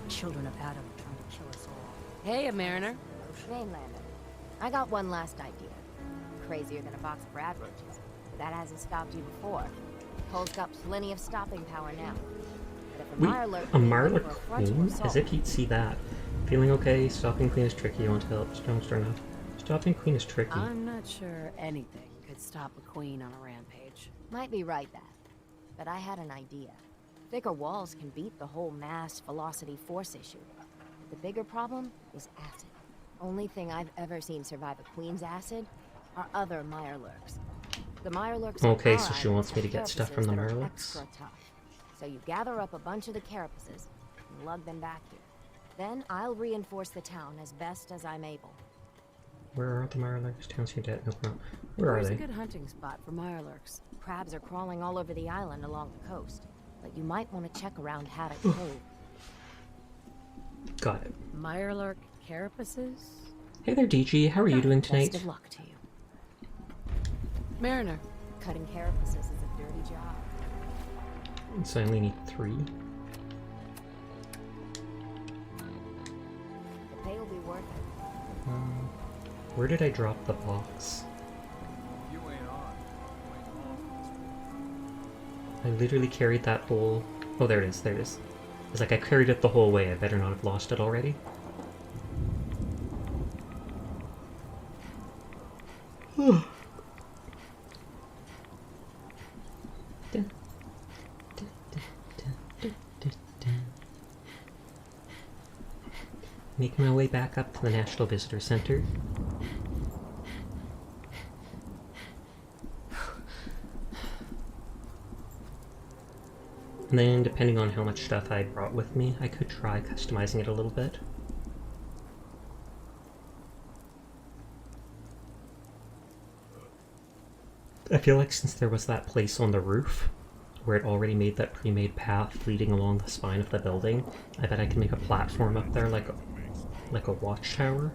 Children of Adam trying to kill us all. Hey, a mariner. Mainlander. I got one last idea. Crazier than a box of rat roaches. But that hasn't stopped you before. Cole's got plenty of stopping power now. But if Wait, a a Mirelurk Marler Queen? As if you'd see that. Feeling okay, stopping Queen is tricky, you want to help, don't start enough. Stopping Queen is tricky. I'm not sure anything could stop a queen on a rampage. Might be right, that. But I had an idea. Thicker walls can beat the whole mass velocity force issue. The bigger problem is acid. Only thing I've ever seen survive a queen's acid are other Mirelurks. The Mirelurks Okay, on so our she island wants me have to get stuff from the carapaces that are Mirelurks? extra tough. So you gather up a bunch of the carapaces and lug them back here. Then I'll reinforce the town as best as I'm able. Where are the Mirelurks? Towns your debt, no problem. Where are Where's they? a good hunting spot for Mirelurks? Crabs are crawling all over the island along the coast, but you might want to check around Haddock Cove. Got it. Mirelurk carapaces? Hey there, DG. How are you doing Best tonight? of luck to you. Mariner. Cutting carapaces is a dirty job. So I only need 3. The pay will be worth it. Where did I drop the box? You ain't on. You ain't off. I literally carried that whole... Oh, there it is, there it is. It's like I carried it the whole way. I better not have lost it already. Making my way back up to the National Visitor Center. And then, depending on how much stuff I brought with me, I could try customizing it a little bit. I feel like since there was that place on the roof, where it already made that pre-made path leading along the spine of the building, I bet I can make a platform up there like a watchtower.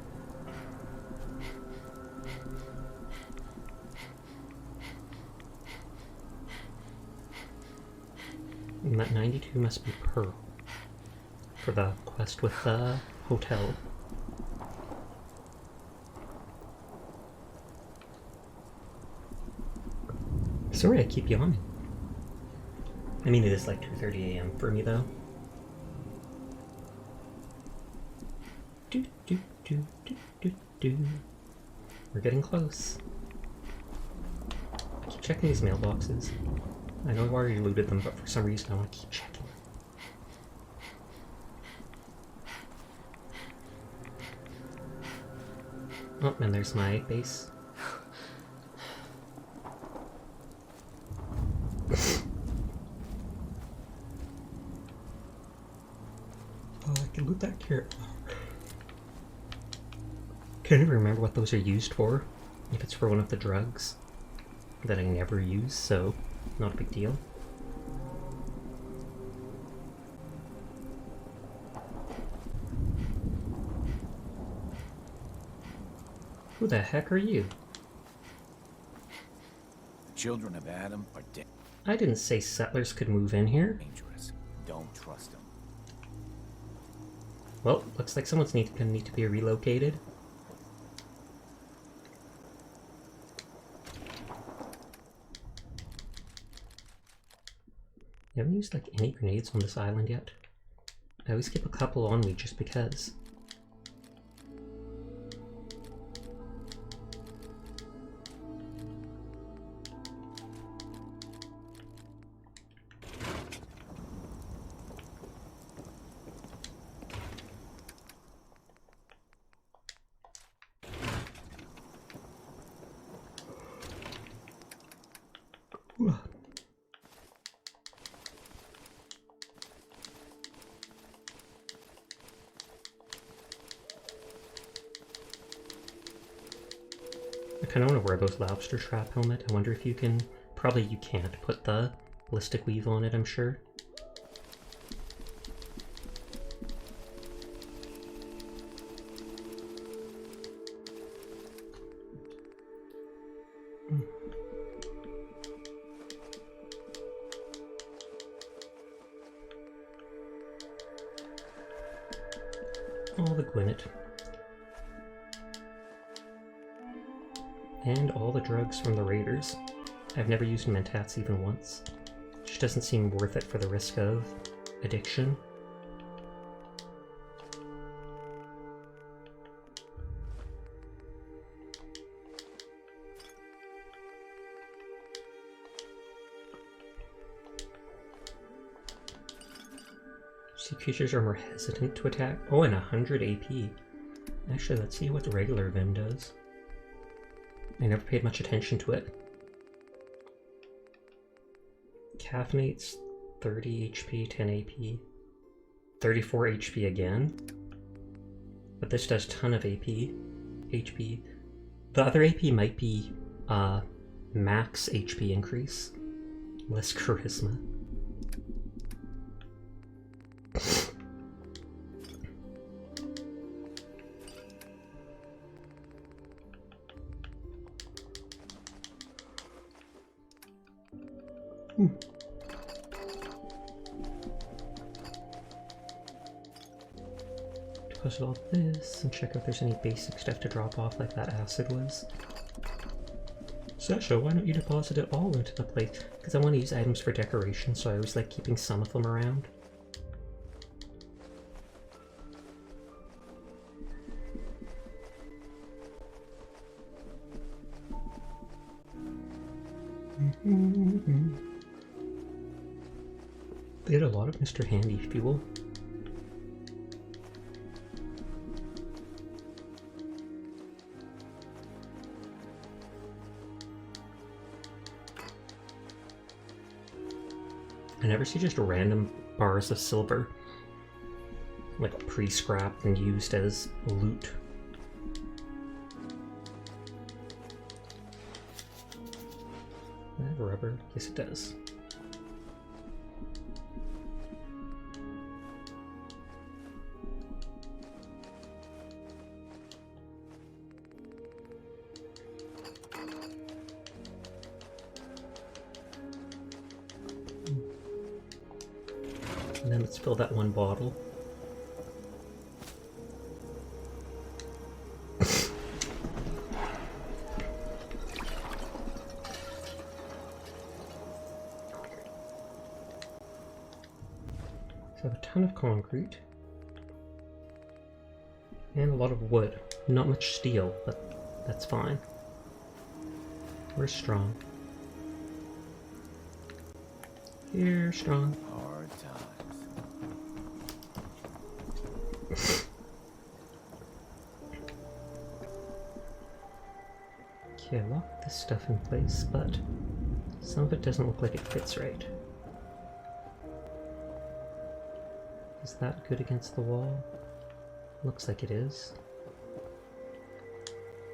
And that 92 must be Pearl for the quest with the hotel. Sorry, I keep yawning. I mean, it is like 2:30 a.m. for me, though. Do, do, do, do, do, do. We're getting close. I keep checking these mailboxes. I know I've already looted them, but for some reason I want to keep checking. Oh, and there's my base. Oh, I can loot that carrot. Can't even remember what those are used for. If it's for one of the drugs that I never use, so not a big deal. Who the heck are you? The children of Adam are I didn't say settlers could move in here. dangerous. Don't trust them. Well, looks like someone's gonna need to be relocated. You haven't used like any grenades on this island yet? I always keep a couple on me just because. I kind of want to wear those lobster trap helmet. I wonder if you can... Probably you can't put the ballistic weave on it, I'm sure. All the Gwyneth. And all the drugs from the raiders. I've never used mentats even once. Just doesn't seem worth it for the risk of addiction. Sea creatures are more hesitant to attack. Oh, and 100 AP. Actually, let's see what the regular Vim does. I never paid much attention to it. Caffeinate's 30 HP, 10 AP. 34 HP again. But this does ton of AP. HP. The other AP might be max HP increase. Less charisma. Deposit all this and check if there's any basic stuff to drop off like that acid was. Sasha, why don't you deposit it all into the place? Because I want to use items for decoration, so I always like keeping some of them around. They had a lot of Mr. Handy fuel. I never see just random bars of silver, like pre-scrapped and used as loot. Does that have rubber? Yes, it does. And then let's fill that one bottle. So I have a ton of concrete. And a lot of wood. Not much steel, but that's fine. We're strong. Here, strong. Hard times. Okay, I locked this stuff in place, but some of it doesn't look like it fits right. Is that good against the wall? Looks like it is.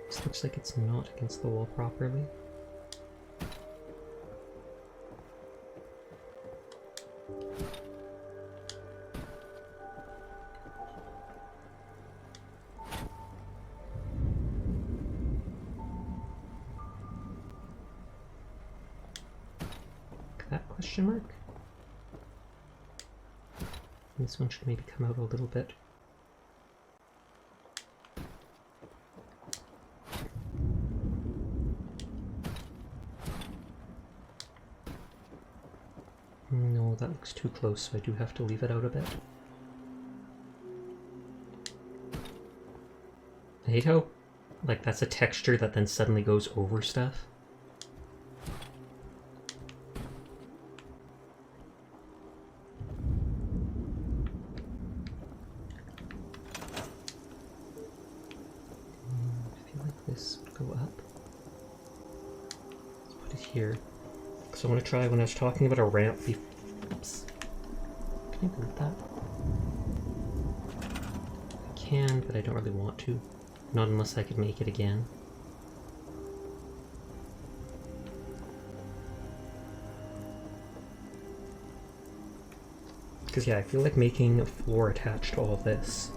This looks like it's not against the wall properly. That question mark? This one should maybe come out a little bit. No, that looks too close, so I do have to leave it out a bit. hate how, like, that's a texture that then suddenly goes over stuff. I feel like this would go up. Let's put it here. So I want to try, when I was talking about a ramp oops. Can I believe that? I can, but I don't really want to. Not unless I could make it again. Because yeah, I feel like making a floor attached to all of this.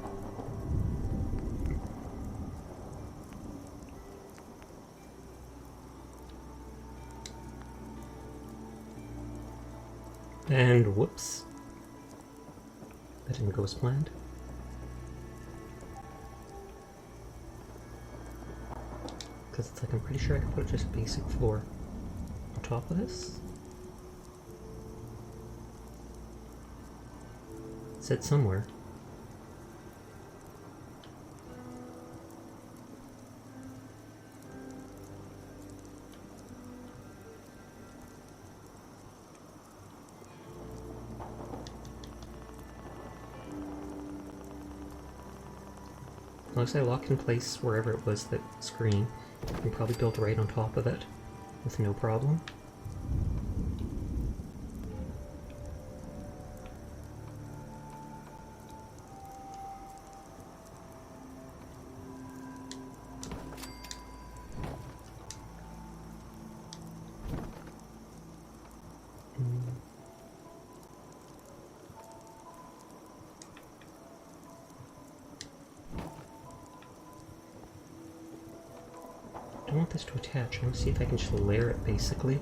And whoops. That didn't go as planned. Because it's like, I'm pretty sure I could put just a basic floor on top of this. It said somewhere. As long as I lock in place wherever it was that screen, I can probably build right on top of it with no problem. I don't want this to attach. I want to see if I can just layer it, basically.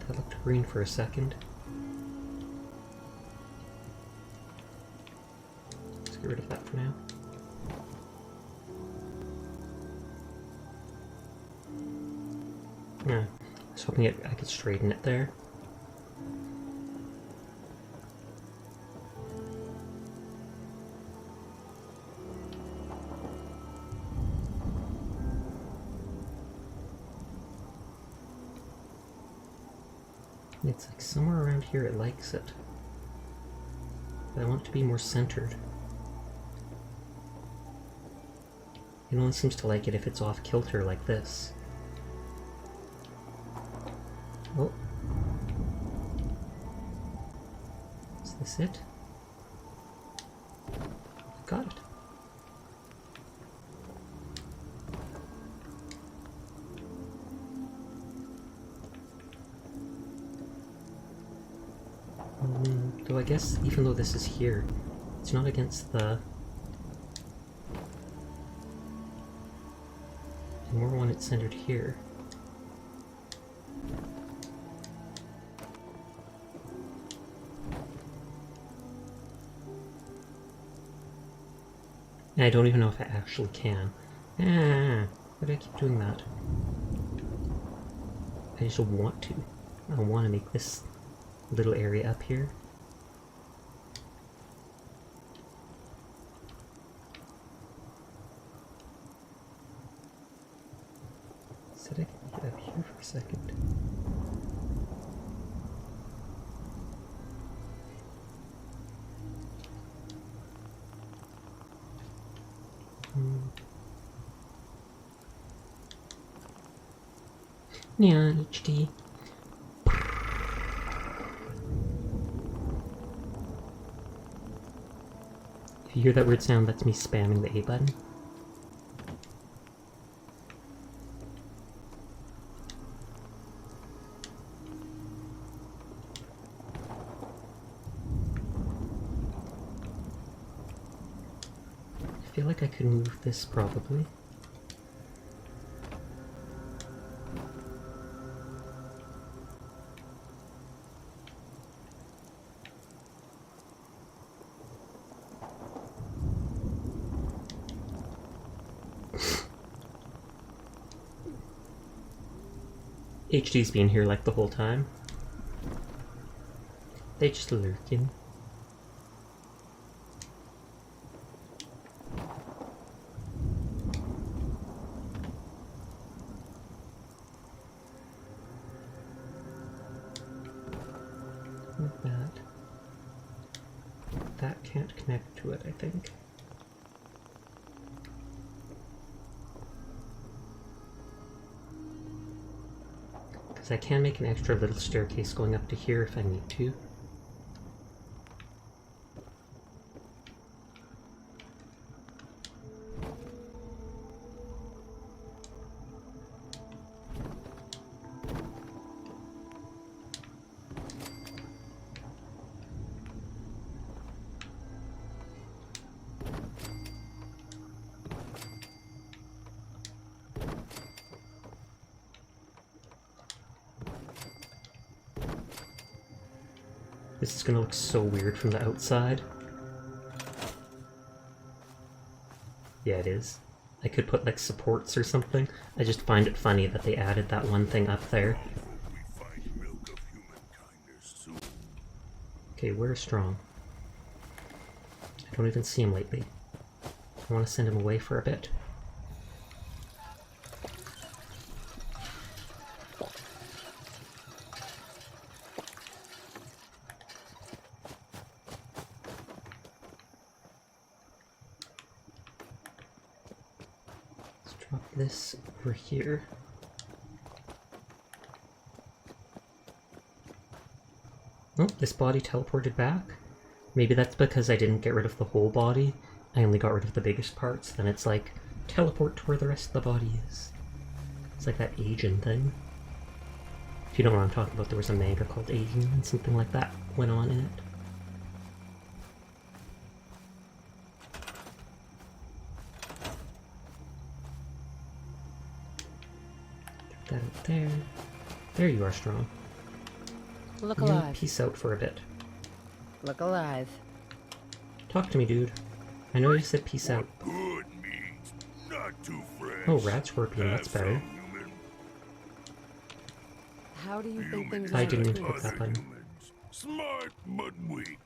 That looked green for a second. Let's get rid of that for now. Yeah, I was hoping I could straighten it there. It's like somewhere around here it likes it. But I want it to be more centered. It only seems to like it if it's off kilter like this. Oh. Is this it? I got it. Though I guess even though this is here, it's not against the... I more want it centered here. And I don't even know if I actually can. Why do I keep doing that? I just want to. I want to make this little area up here. Said I could get up here for a second. Yeah, HD. If you hear that weird sound, that's me spamming the A button. I feel like I could move this probably. HD's been here like the whole time. They just lurking. Like that. That can't connect to it, I think. Because I can make an extra little staircase going up to here if I need to. This is gonna look so weird from the outside. Yeah, it is. I could put like supports or something. I just find it funny that they added that one thing up there. We find milk of human kindness soon. Okay, where's Strong? I don't even see him lately. I want to send him away for a bit. Drop this over here. Oh, this body teleported back. Maybe that's because I didn't get rid of the whole body. I only got rid of the biggest parts. Then it's like, teleport to where the rest of the body is. It's like that Asian thing. If you don't know what I'm talking about, there was a manga called Asian and something like that went on in it. That up there. There you are, Strong. Look You alive. peace out for a bit. Look alive. Talk to me, dude. I know you said peace out. Good meat, not too fresh. Oh, rat scorpion, that's Have better. some human. How do you think Human things I are didn't between hit us? that button. Humans. Smart but weak.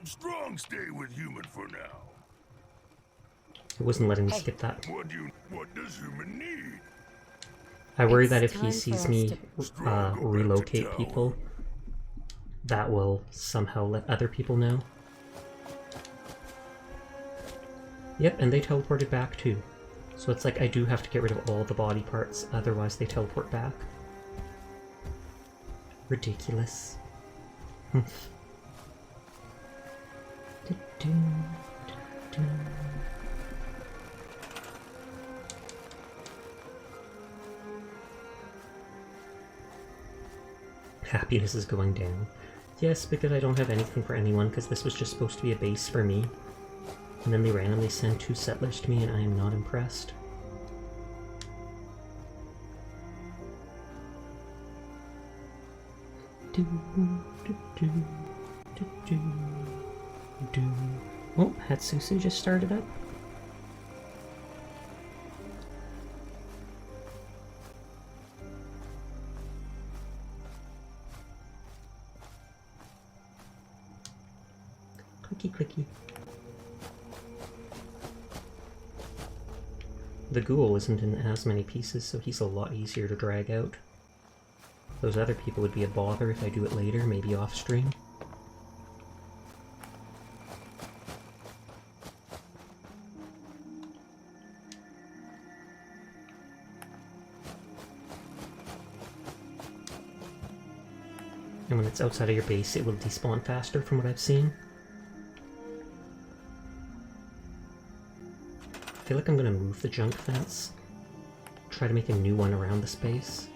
Strong stay with human for now. It wasn't letting me skip that. What does human need? I worry It's that if time he for sees us me to- relocate tower. people, that will somehow let other people know. Yep, and they teleported back too. So it's like I do have to get rid of all the body parts, otherwise they teleport back. Ridiculous. Happiness is going down. Yes, because I don't have anything for anyone, because this was just supposed to be a base for me. And then they randomly send 2 settlers to me, and I am not impressed. Oh, Hatsusu just started up. Clicky clicky. The ghoul isn't in as many pieces, so he's a lot easier to drag out. Those other people would be a bother if I do it later, maybe off stream. And when it's outside of your base, it will despawn faster from what I've seen. I feel like I'm gonna move the junk fence. Try to make a new one around the space.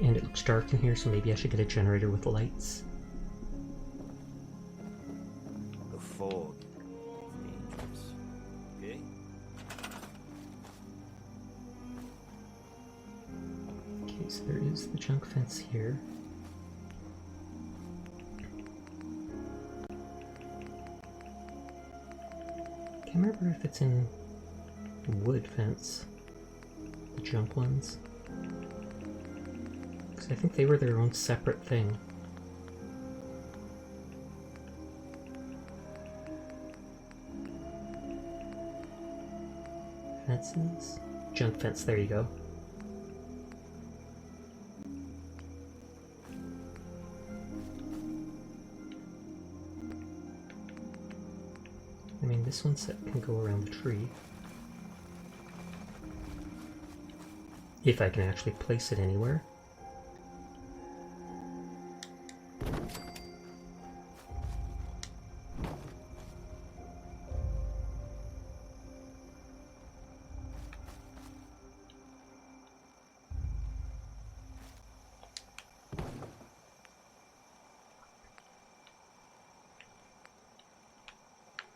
And it looks dark in here, so maybe I should get a generator with lights. The fog is dangerous. Okay? Okay, so there is the junk fence here. Can't remember if it's in wood fence. the junk ones. Because I think they were their own separate thing. Fences? Junk fence, there you go. I mean, this one can go around the tree. If I can actually place it anywhere.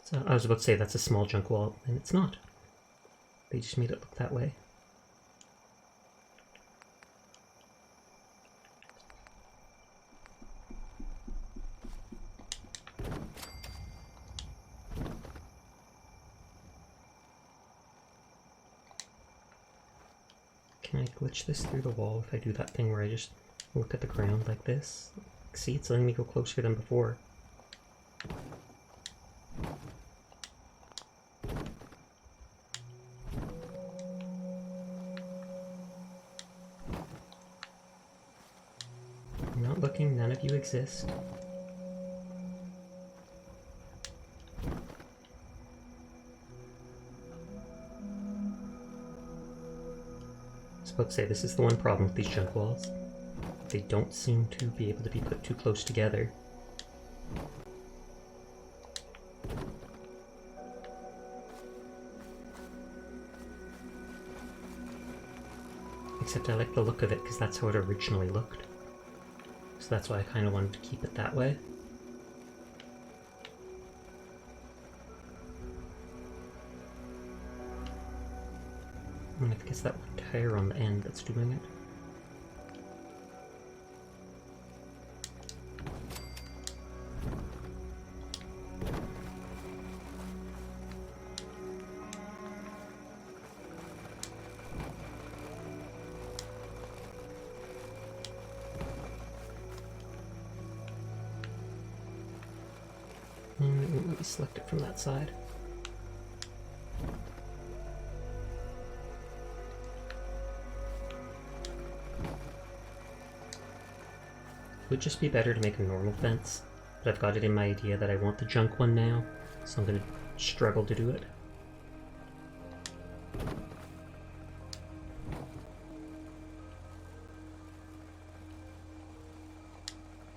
So I was about to say that's a small junk wall, and it's not. They just made it look that way. Can I glitch this through the wall if I do that thing where I just look at the ground like this? See, it's letting me go closer than before. I'm not looking, none of you exist. I was about to say, this is the one problem with these junk walls. They don't seem to be able to be put too close together. Except I like the look of it because that's how it originally looked. So that's why I kind of wanted to keep it that way. I think it's that one tire on the end that's doing it. And it won't let me select it from that side. It would just be better to make a normal fence, but I've got it in my idea that I want the junk one now, so I'm going to struggle to do it.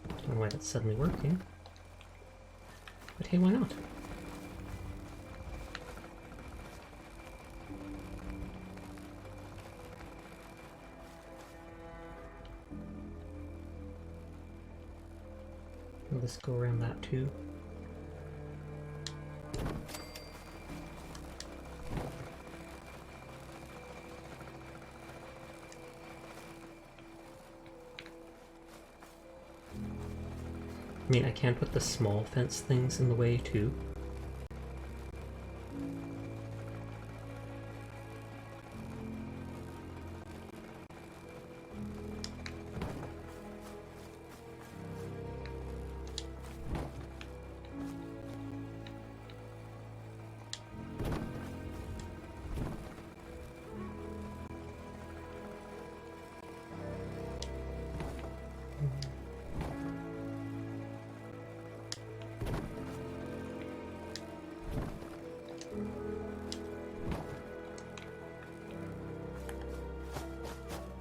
Don't know why that's suddenly working, but hey, why not? Will this go around that too? I mean, I can put the small fence things in the way too.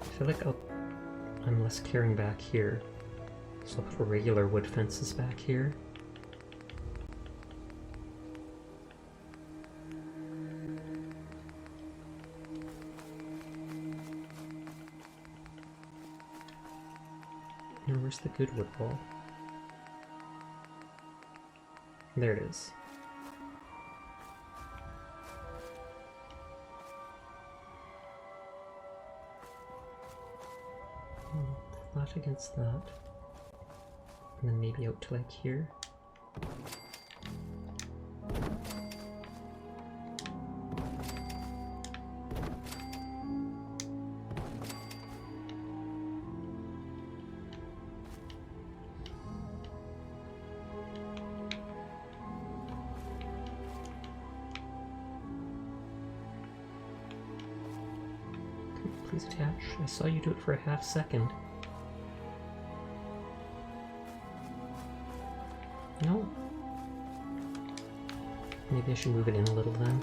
I feel like I'm less clearing back here, so I'll put regular wood fences back here. And where's the good wood wall? There it is. Flat against that, and then maybe out to like here. Please attach. I saw you do it for a half second. No. Maybe I should move it in a little then.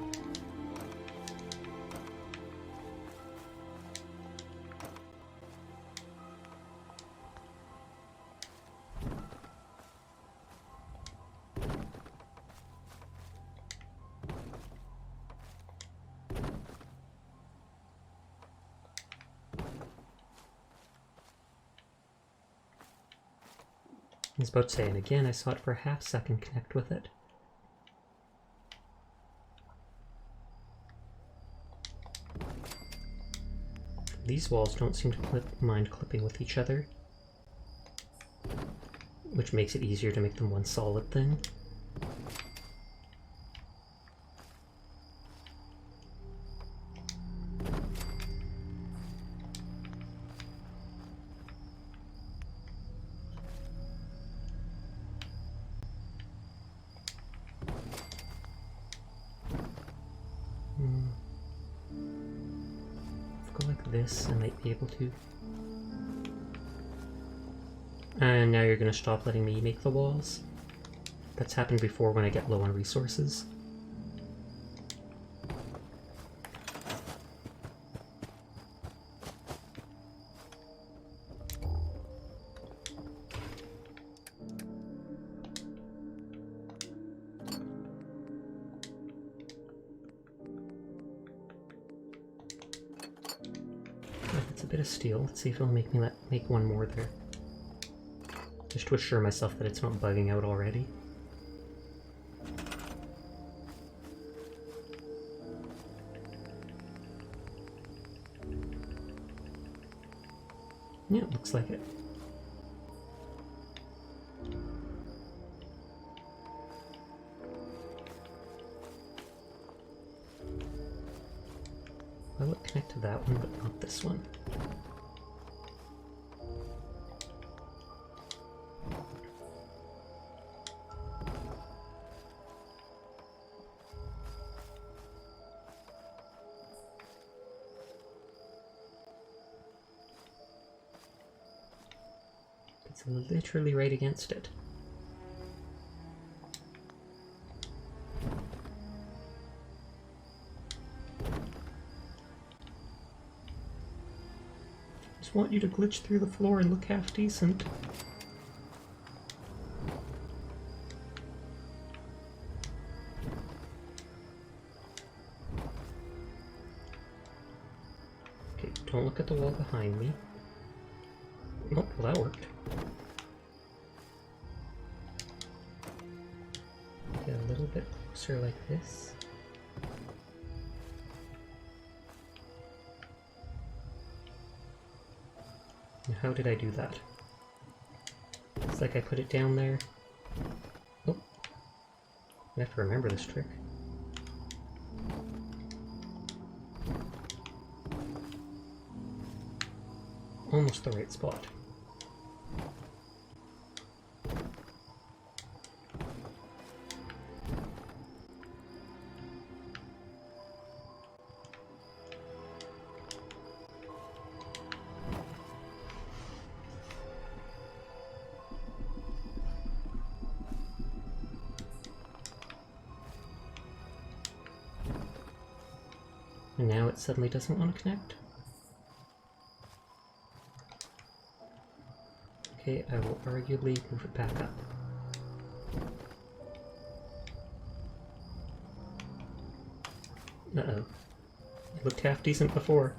I was about to say, and again, I saw it for a half second connect with it. These walls don't seem to mind clipping with each other, which makes it easier to make them one solid thing. This, I might be able to. And now you're going to stop letting me make the walls. That's happened before when I get low on resources. Bit of steel. Let's see if it'll make me make one more there. Just to assure myself that it's not bugging out already. Yeah, it looks like it. I will connect to that one, but not this one. It's literally right against it. Just want you to glitch through the floor and look half decent. Okay, don't look at the wall behind me. Oh, well, that worked. Get a little bit closer like this. And how did I do that? It's like I put it down there. Oh, I have to remember this trick. Almost the right spot. And now it suddenly doesn't want to connect. Okay, I will arguably move it back up. Uh-oh. It looked half decent before.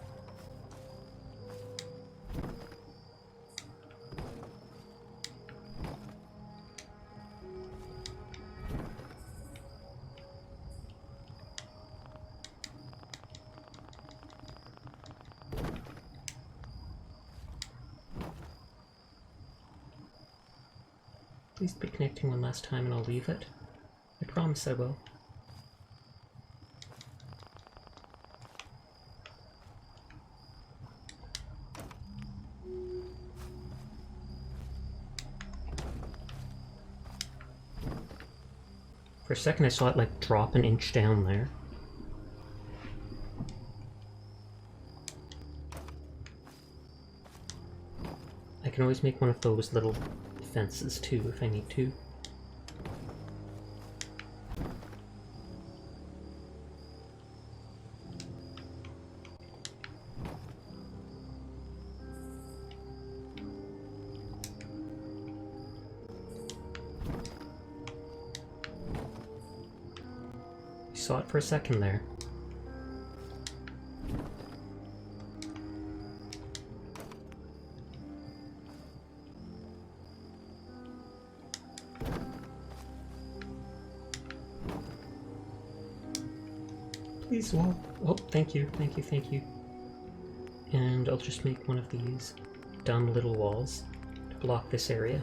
Please be connecting one last time and I'll leave it. I promise I will. For a second I saw it like drop an inch down there. can always make one of those little fences too if I need to. You saw it for a second there. Please wall. Oh, thank you, thank you, thank you. And I'll just make one of these dumb little walls to block this area.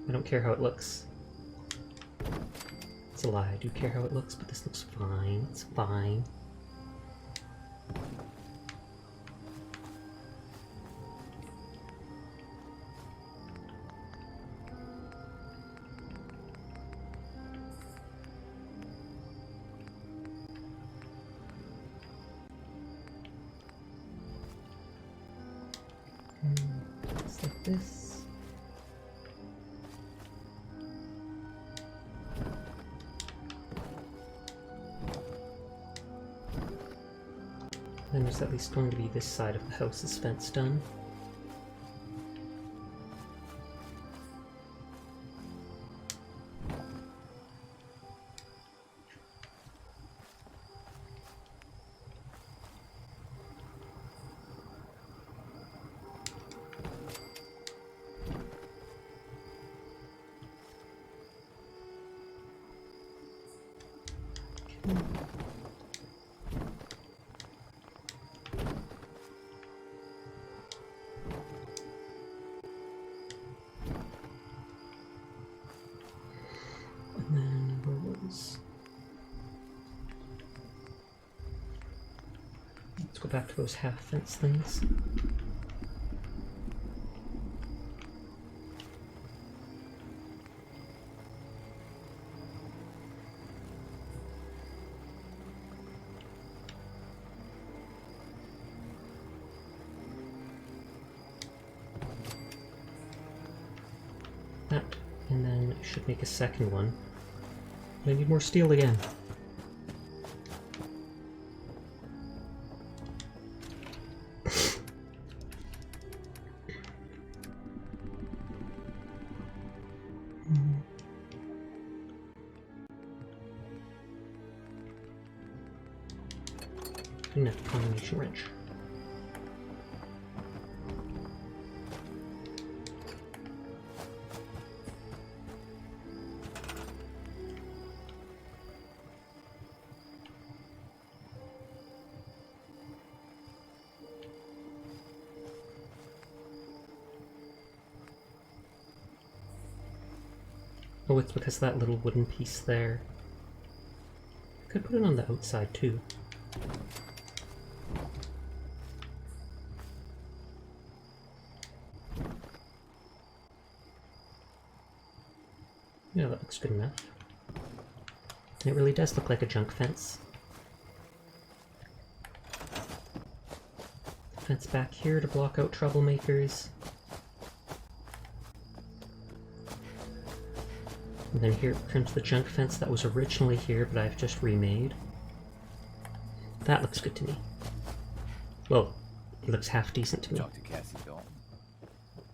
I don't care how it looks. It's a lie, I do care how it looks, but this looks fine. It's fine. Just like this. Then there's at least going to be this side of the house's fence done. And then where was... Let's go back to those half fence things. That, and then I should make a second one. I need more steel again. Didn't have a combination wrench. Oh, it's because of that little wooden piece there. I could put it on the outside too. Yeah, that looks good enough. And it really does look like a junk fence. Fence back here to block out troublemakers. And then here comes the junk fence that was originally here, but I've just remade. That looks good to me. Well, it looks half decent to me. Talk to Cassie Dalton.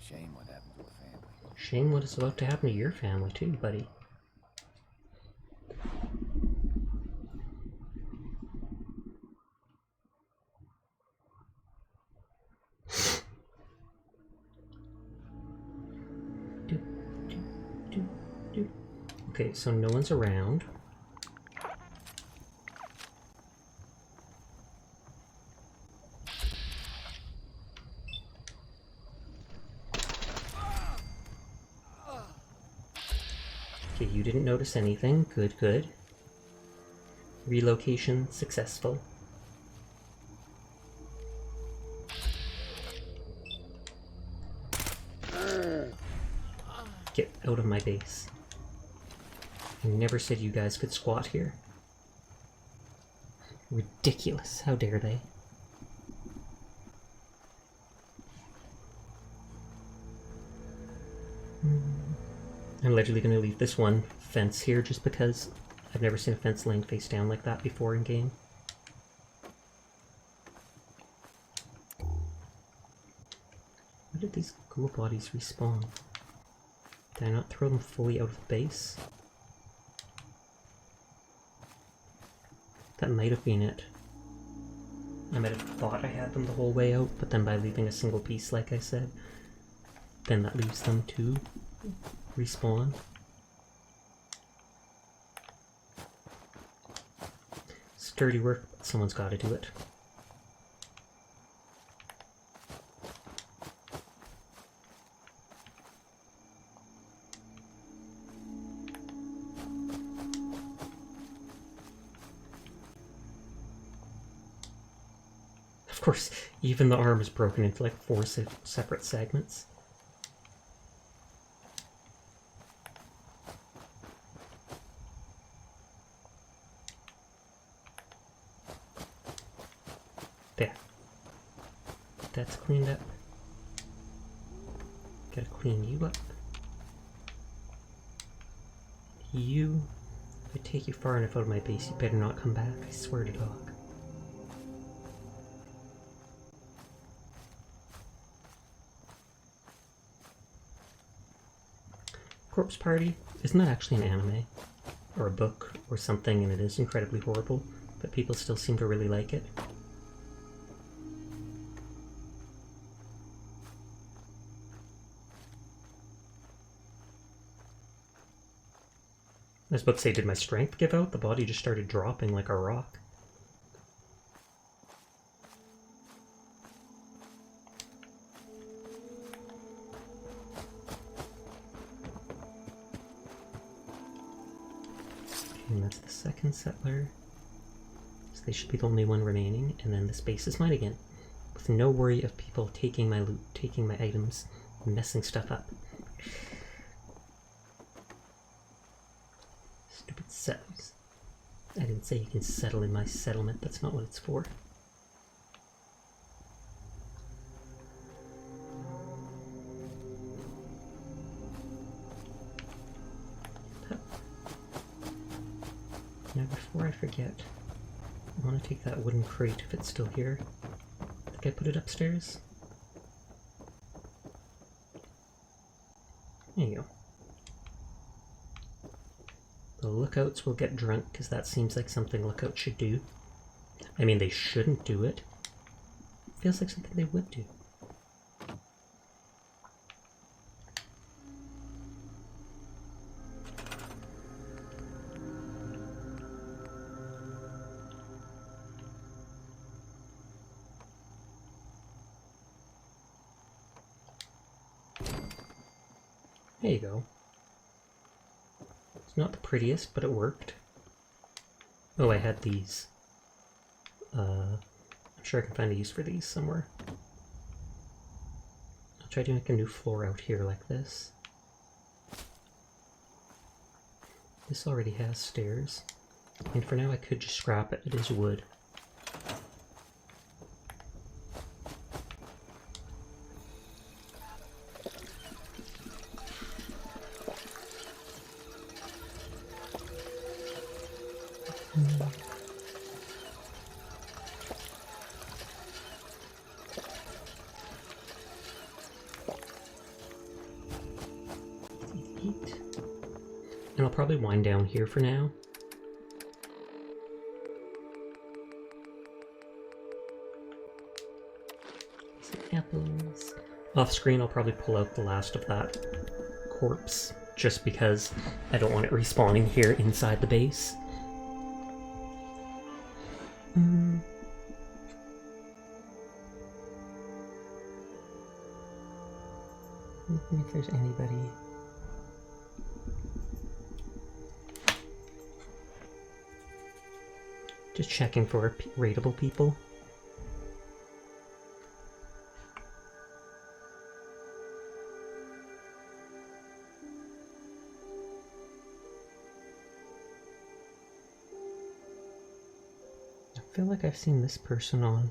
Shame what happened to her family. Shame what is about to happen to your family too, buddy. Okay, so no one's around. Okay, you didn't notice anything. Good, good. Relocation successful. Get out of my base. I never said you guys could squat here. Ridiculous. How dare they? I'm allegedly going to leave this one fence here just because I've never seen a fence laying face down like that before in game. Where did these ghoul bodies respawn? Did I not throw them fully out of the base? That might have been it. I might have thought I had them the whole way out, but then by leaving a single piece, like I said, then that leaves them to respawn. Sturdy work, but someone's got to do it. Of course, even the arm is broken into like 4 separate segments. There. That's cleaned up. Gotta clean you up. You, if I take you far enough out of my base, you better not come back, I swear to dog. Corpse Party, isn't that actually an anime? Or a book or something, and it is incredibly horrible, but people still seem to really like it. I was about to say, did my strength give out? The body just started dropping like a rock. And that's the second settler. So they should be the only one remaining, and then the space is mine again. With no worry of people taking my loot, taking my items, and messing stuff up. Stupid settlers. I didn't say you can settle in my settlement, that's not what it's for. Now before I forget, I want to take that wooden crate if it's still here. I think I put it upstairs. There you go. The lookouts will get drunk because that seems like something lookouts should do. I mean, they shouldn't do it. Feels like something they would do. There you go. It's not the prettiest, but it worked. Oh, I had these. I'm sure I can find a use for these somewhere. I'll try to make a new floor out here like this. This already has stairs. And for now I could just scrap it. It is wood. And I'll probably wind down here for now. Some apples. Off screen I'll probably pull out the last of that corpse, just because I don't want it respawning here inside the base. I don't think there's anybody. Just checking for raidable people. I feel like I've seen this person on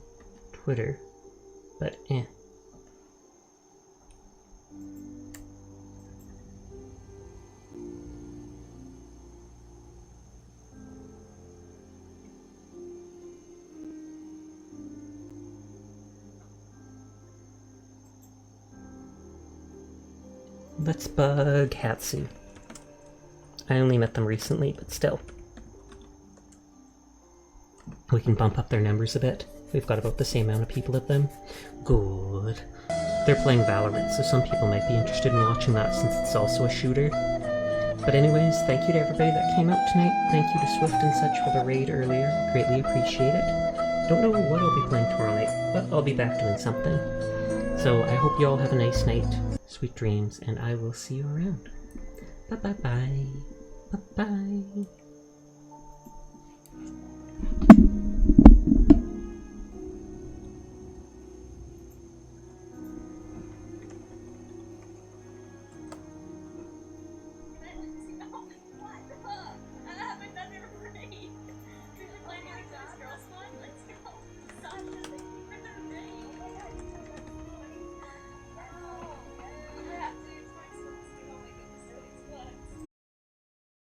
Twitter, but eh. let's bug Hatsu. I only met them recently, but still. We can bump up their numbers a bit. We've got about the same amount of people of them. Good. They're playing Valorant, so some people might be interested in watching that since it's also a shooter. But anyways, thank you to everybody that came out tonight. Thank you to Swift and such for the raid earlier. Greatly appreciate it. Don't know what I'll be playing tomorrow night, but I'll be back doing something. So I hope you all have a nice night, sweet dreams, and I will see you around. Bye-bye-bye. Bye-bye.